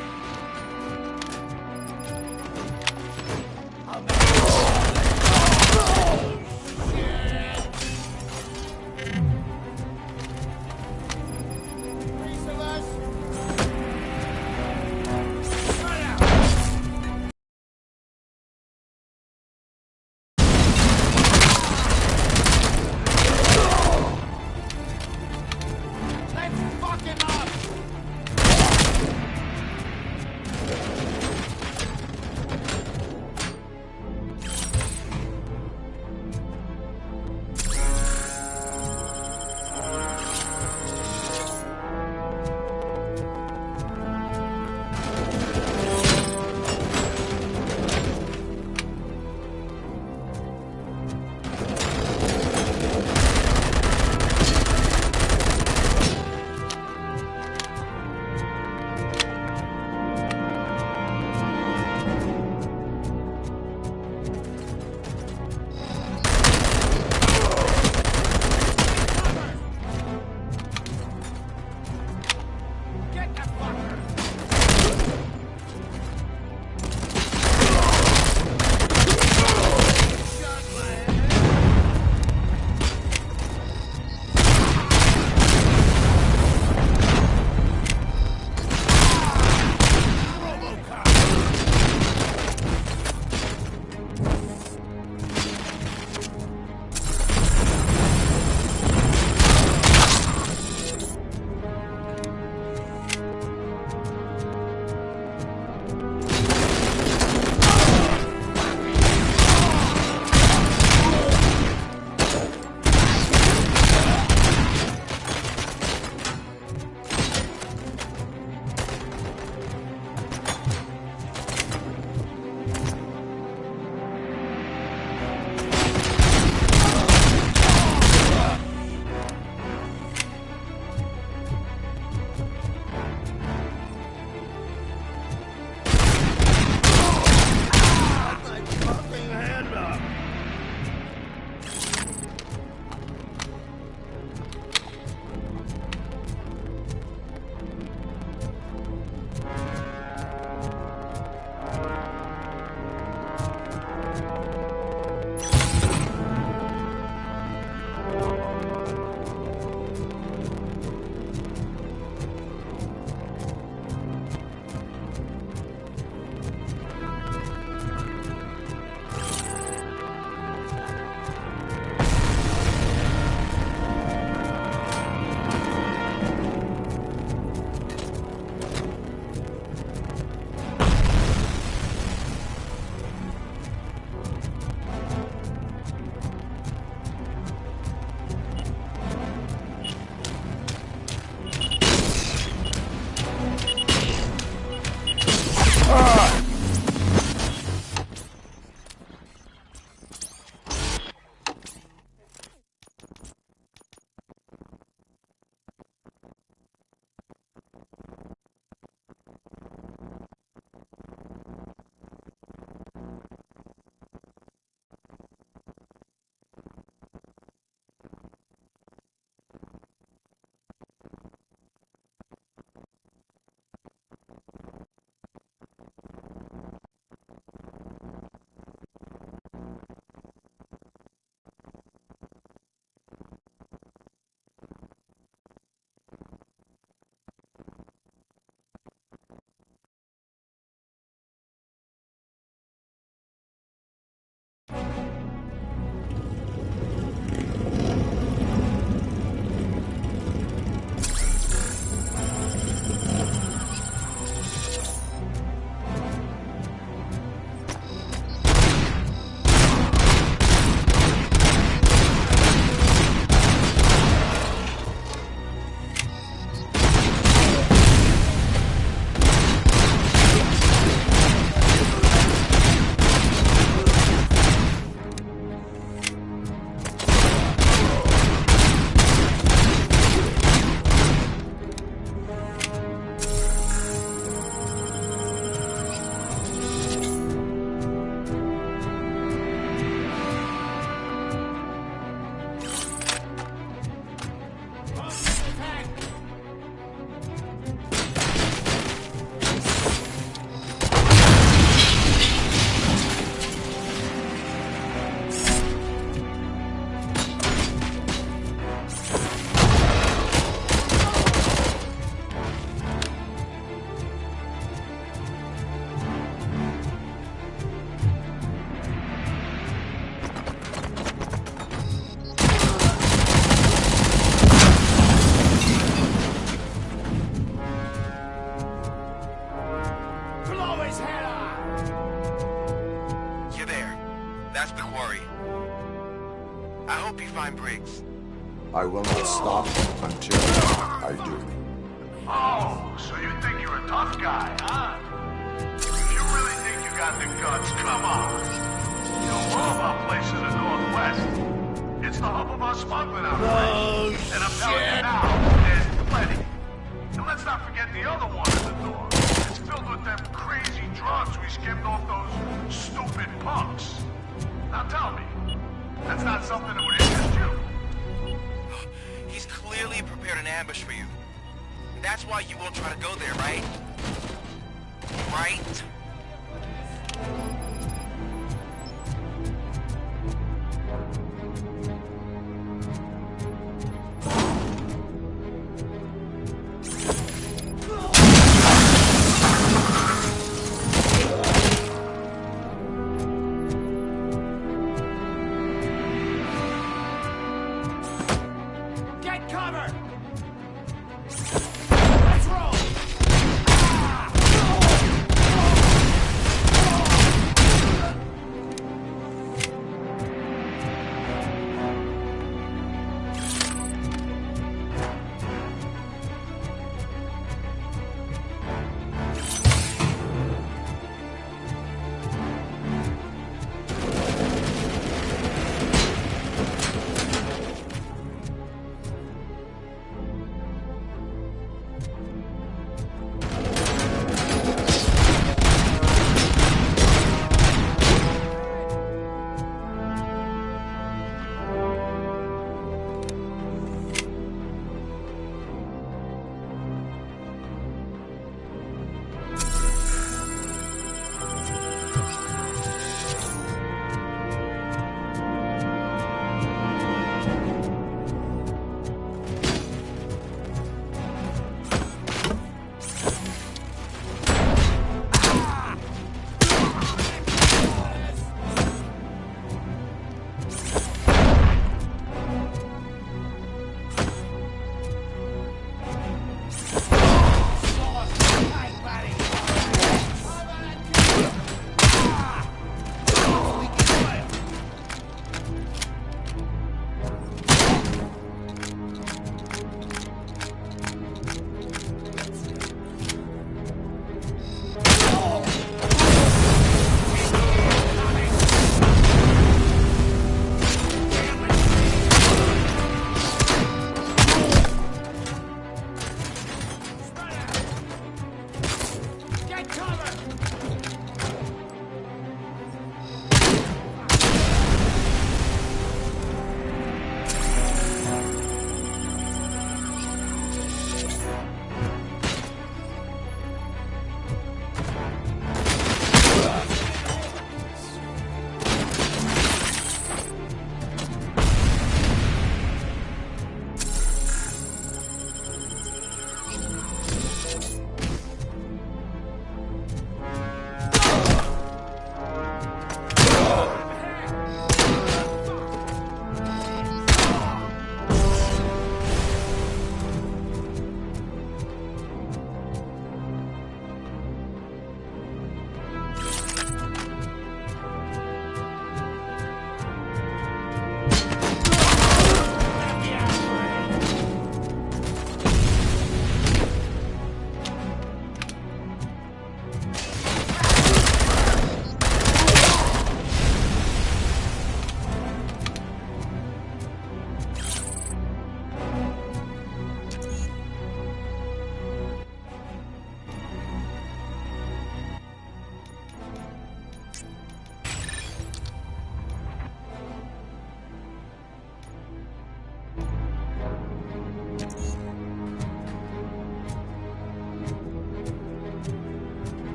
I will not stop until I do. Oh, so you think you're a tough guy, huh? If you really think you got the guts, come on. You know all about places in the Northwest. It's the hub of our smuggling operation. And I'm telling you now, there's plenty. And let's not forget the other one in the north. It's filled with them crazy drugs we skimmed off those stupid punks. Now tell me, that's not something that would interest you? He's clearly prepared an ambush for you. That's why you won't try to go there, right? Right?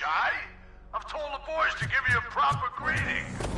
guy. I've told the boys to give you a proper greeting.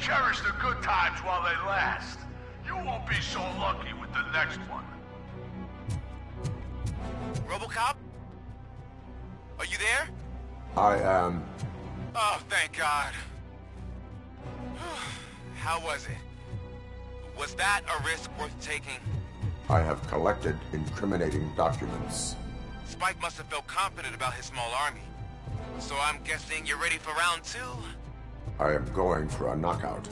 Cherish the good times while they last. You won't be so lucky with the next one. RoboCop? Are you there? I am. Oh, thank God. How was it? Was that a risk worth taking? I have collected incriminating documents. Spike must have felt confident about his small army. So I'm guessing you're ready for round two? I am going for a knockout.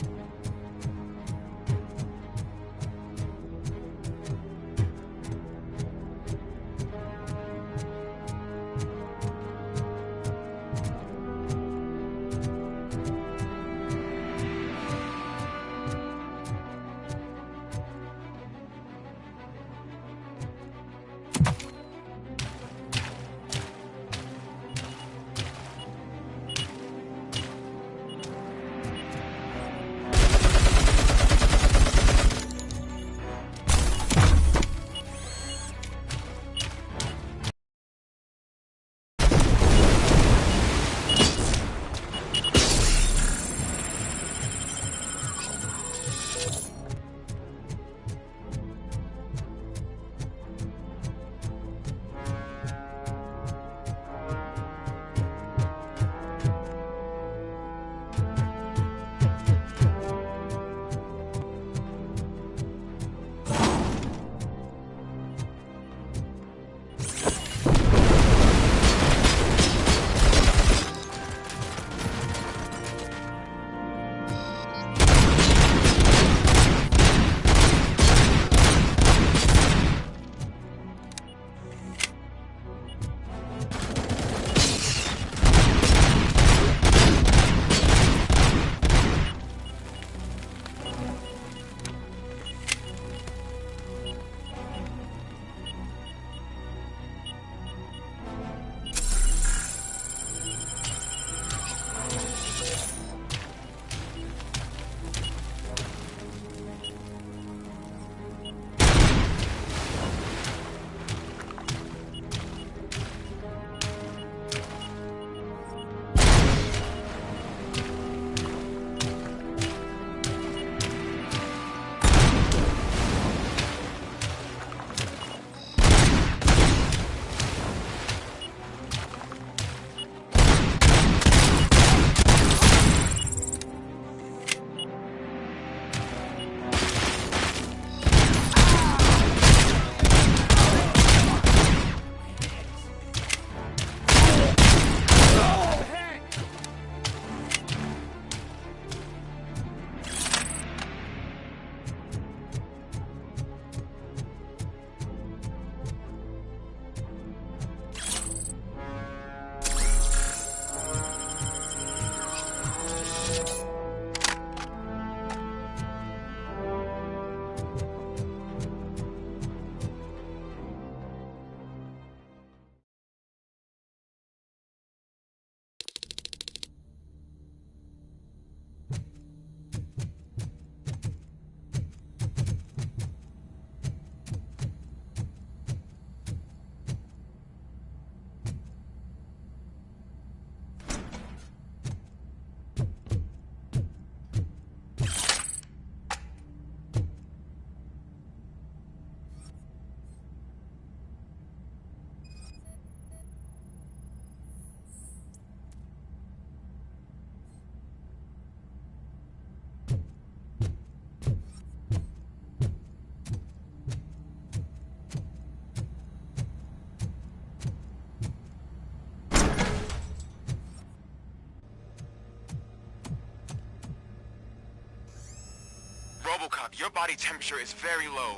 RoboCop, your body temperature is very low.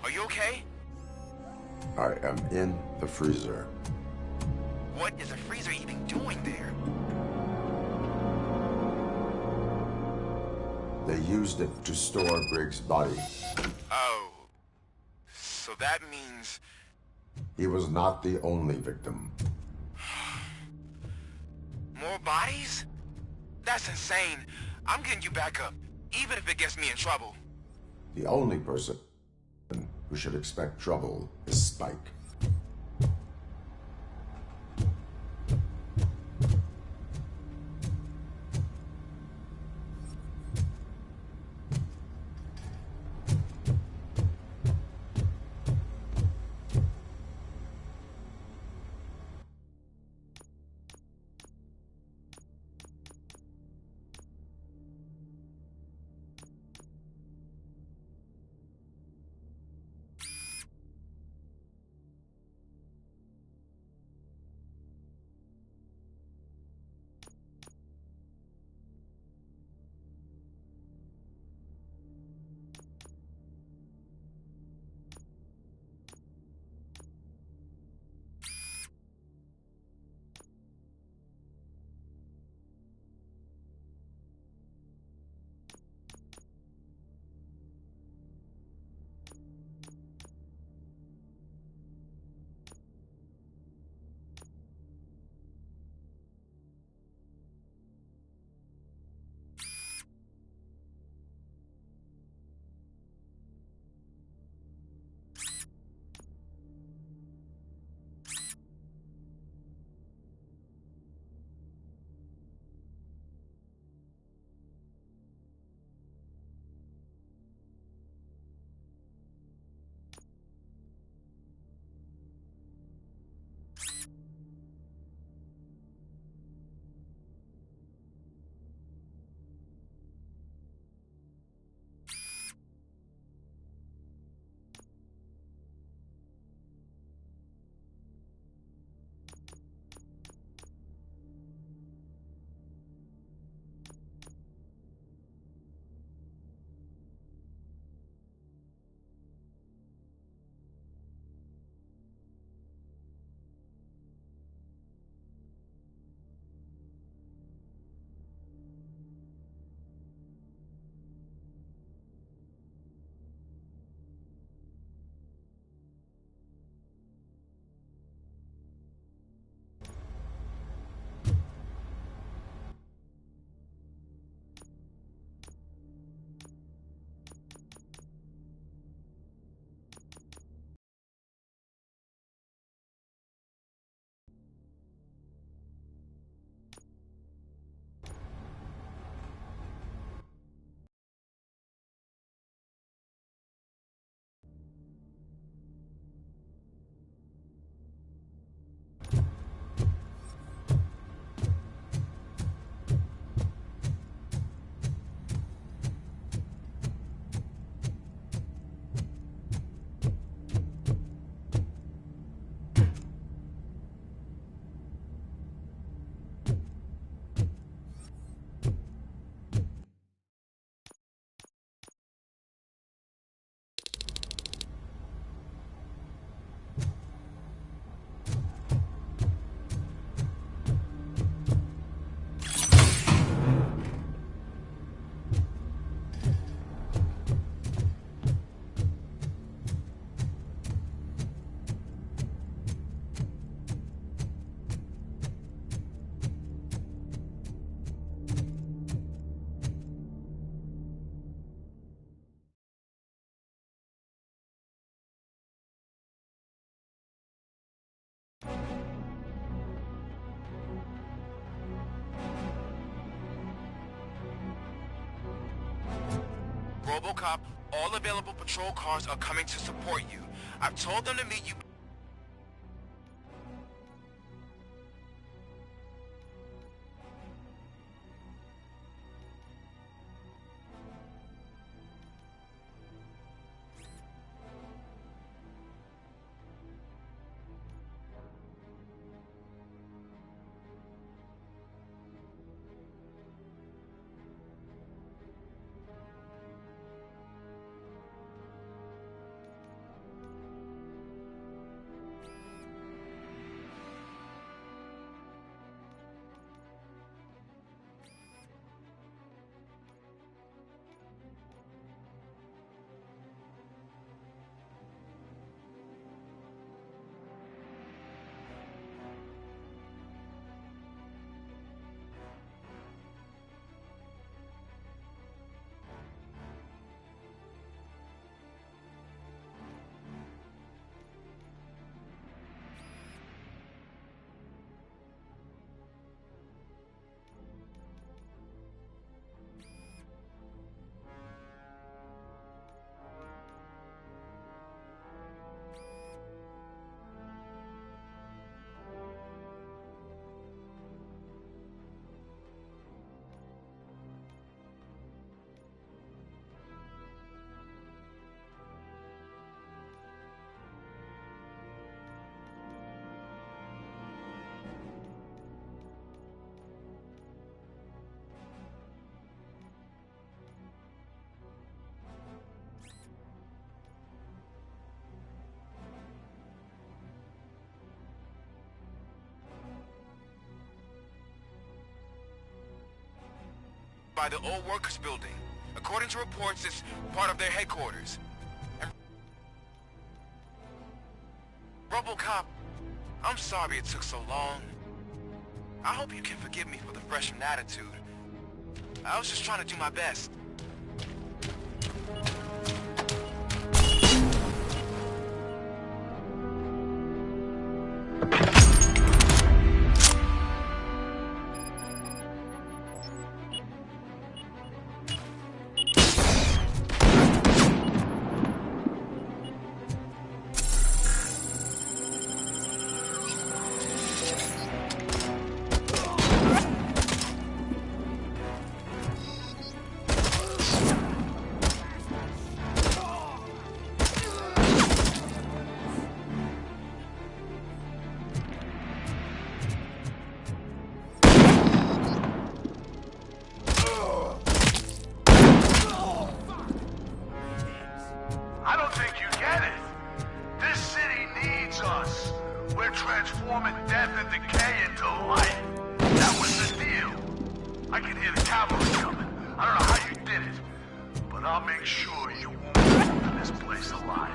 Are you okay? I am in the freezer. What is a freezer even doing there? They used it to store Briggs' body. Oh. So that means... He was not the only victim. More bodies? That's insane. I'm getting you back up, even if it gets me in trouble. The only person who should expect trouble is Spike. RoboCop, all available patrol cars are coming to support you. I've told them to meet you... by the old workers building. According to reports, it's part of their headquarters. And RoboCop, I'm sorry it took so long. I hope you can forgive me for the freshman attitude. I was just trying to do my best. I don't think you get it. This city needs us. We're transforming death and decay into life. That was the deal. I can hear the cavalry coming. I don't know how you did it, but I'll make sure you won't leave this place alive.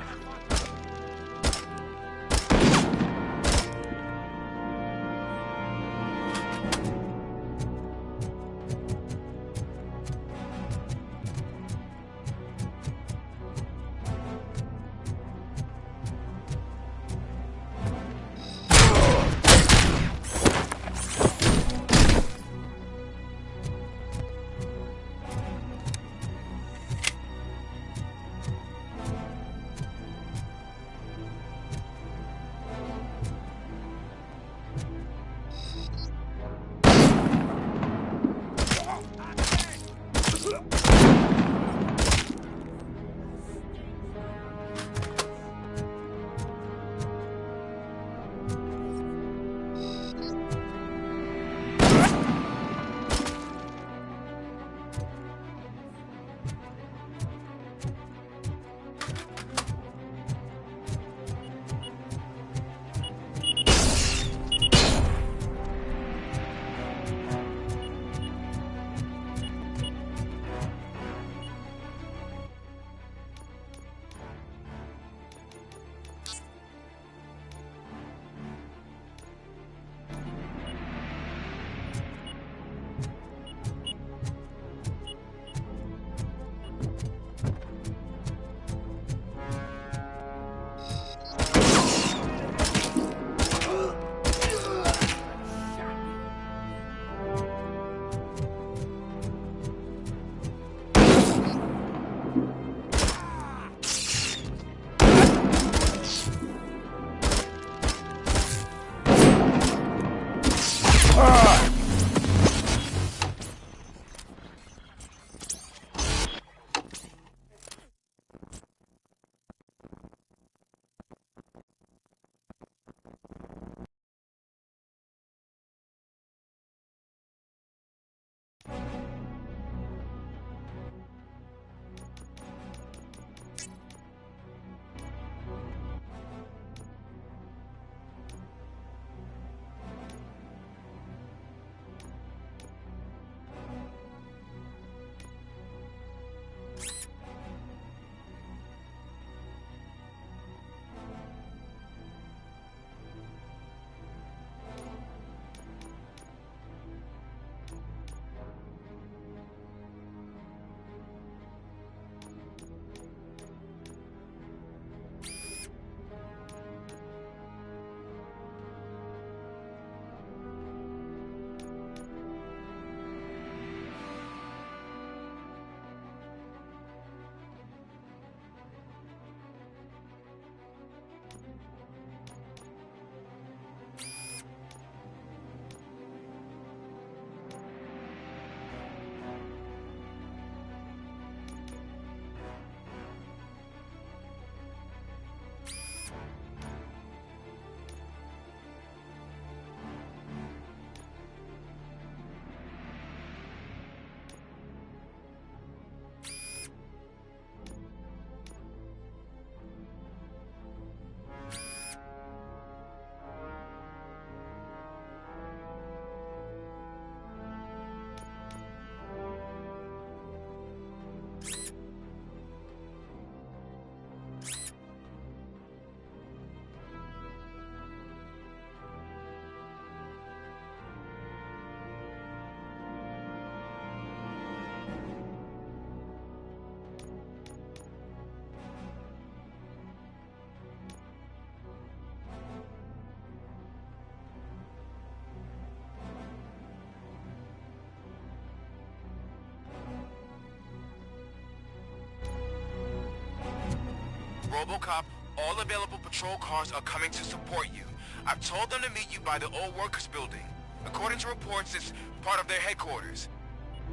RoboCop, all available patrol cars are coming to support you. I've told them to meet you by the old workers building. According to reports, it's part of their headquarters.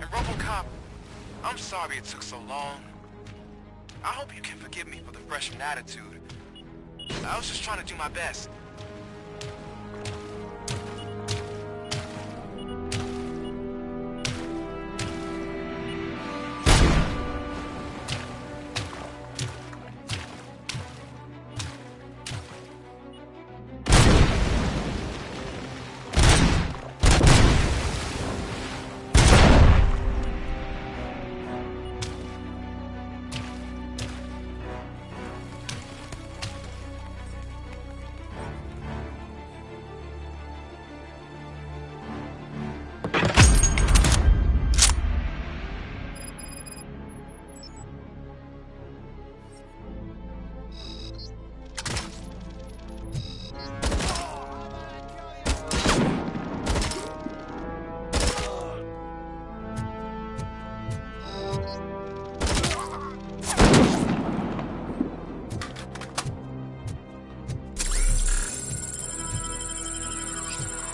And RoboCop, I'm sorry it took so long. I hope you can forgive me for the freshman attitude. I was just trying to do my best.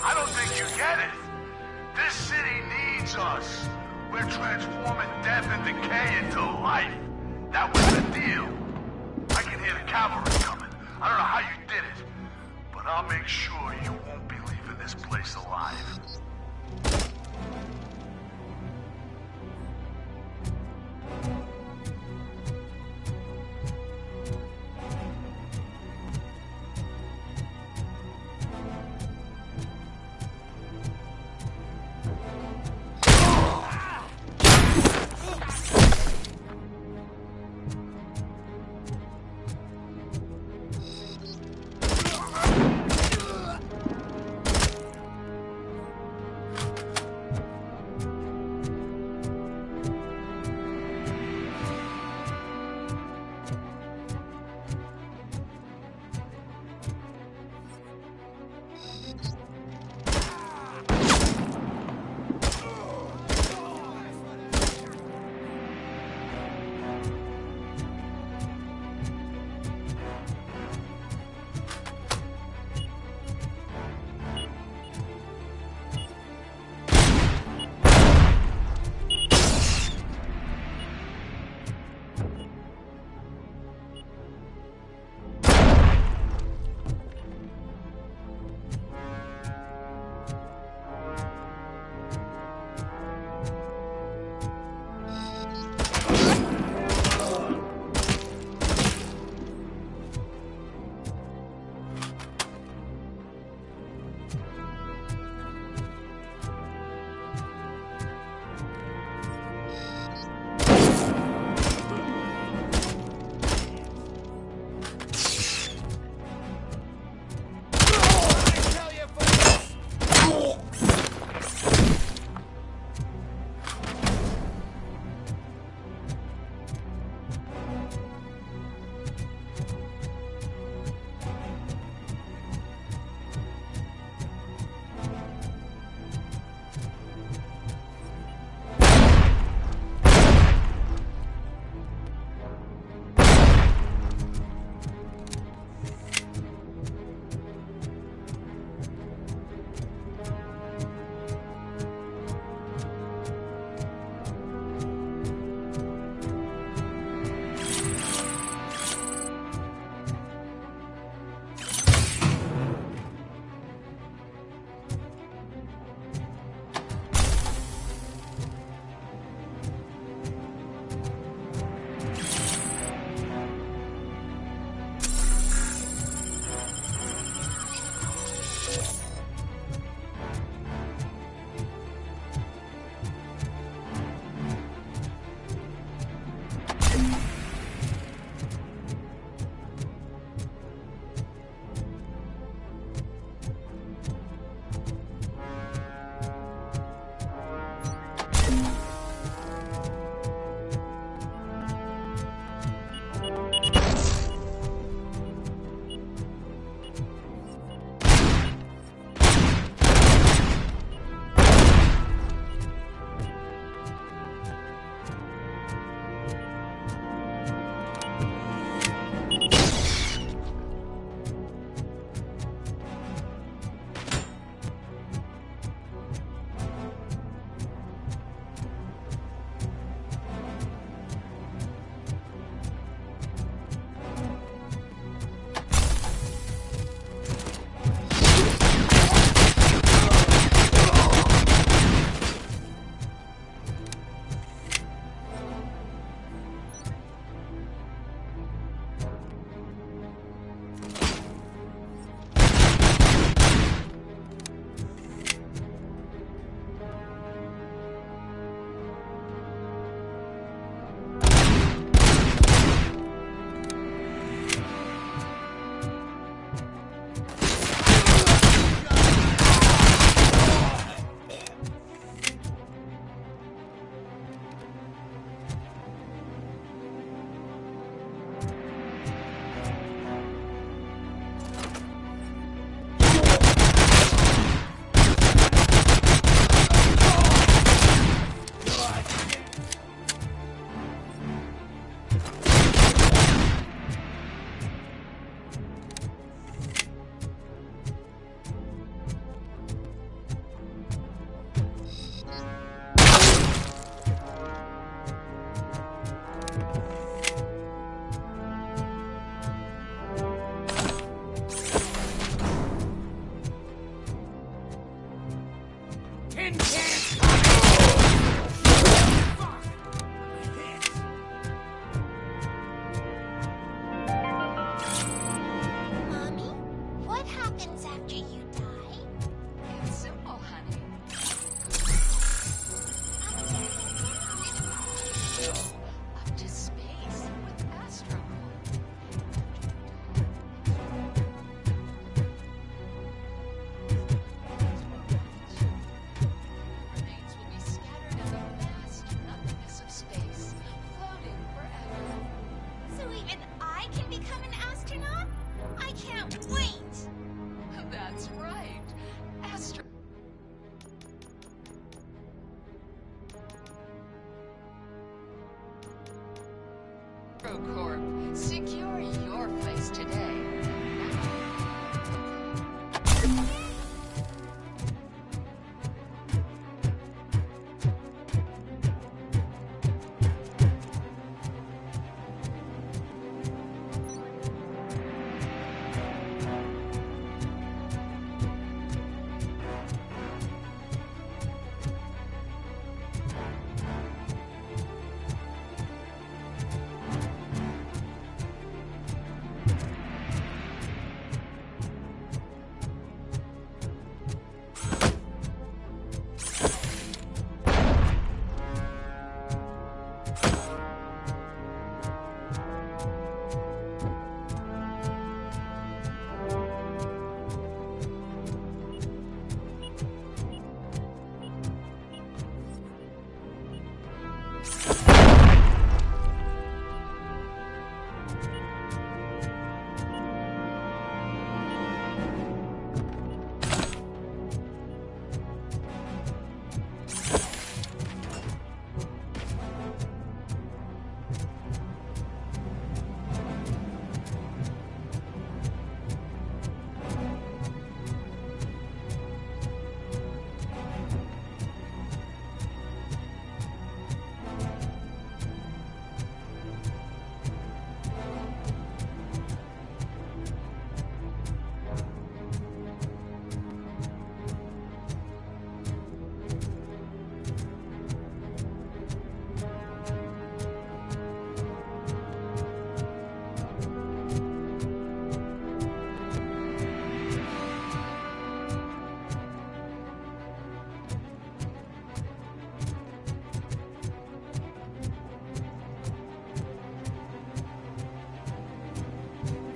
I don't think you get it. This city needs us. We're transforming death and decay into life. That was the deal. I can hear the cavalry coming. I don't know how you did it, but I'll make sure you won't be leaving this place alive. Mommy, what happens after you die? It's simple, honey. Up to space with Astro. Remains will be scattered in the vast nothingness of space, floating forever. So even I can become an astronaut? I can't wait! That's right. Astro. Corp, secure your place today.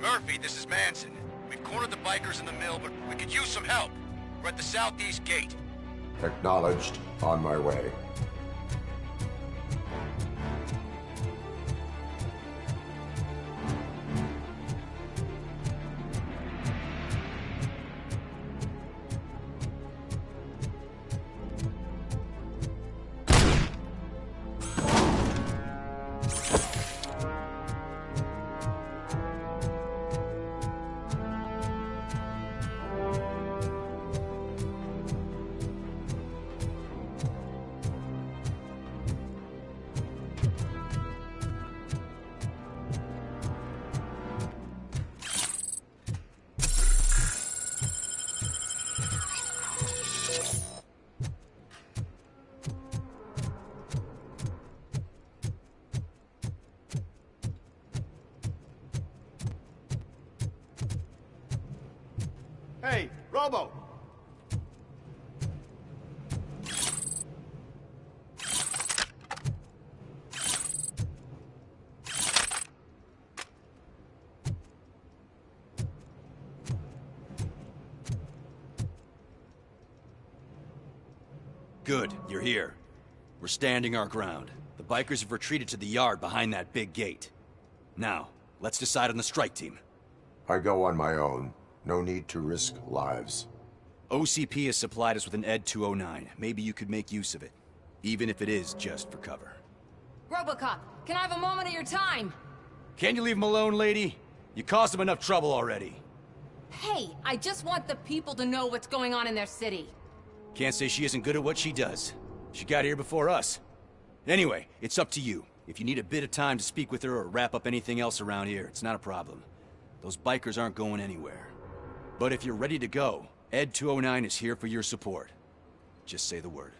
Murphy, this is Manson. We've cornered the bikers in the mill, but we could use some help. We're at the southeast gate. Acknowledged. On my way. Hey, Robo! Good, you're here. We're standing our ground. The bikers have retreated to the yard behind that big gate. Now, let's decide on the strike team. I go on my own. No need to risk lives. OCP has supplied us with an ED 209. Maybe you could make use of it. Even if it is just for cover. RoboCop, can I have a moment of your time? Can you leave him alone, lady? You caused him enough trouble already. Hey, I just want the people to know what's going on in their city. Can't say she isn't good at what she does. She got here before us. Anyway, it's up to you. If you need a bit of time to speak with her or wrap up anything else around here, it's not a problem. Those bikers aren't going anywhere. But if you're ready to go, ED 209 is here for your support. Just say the word.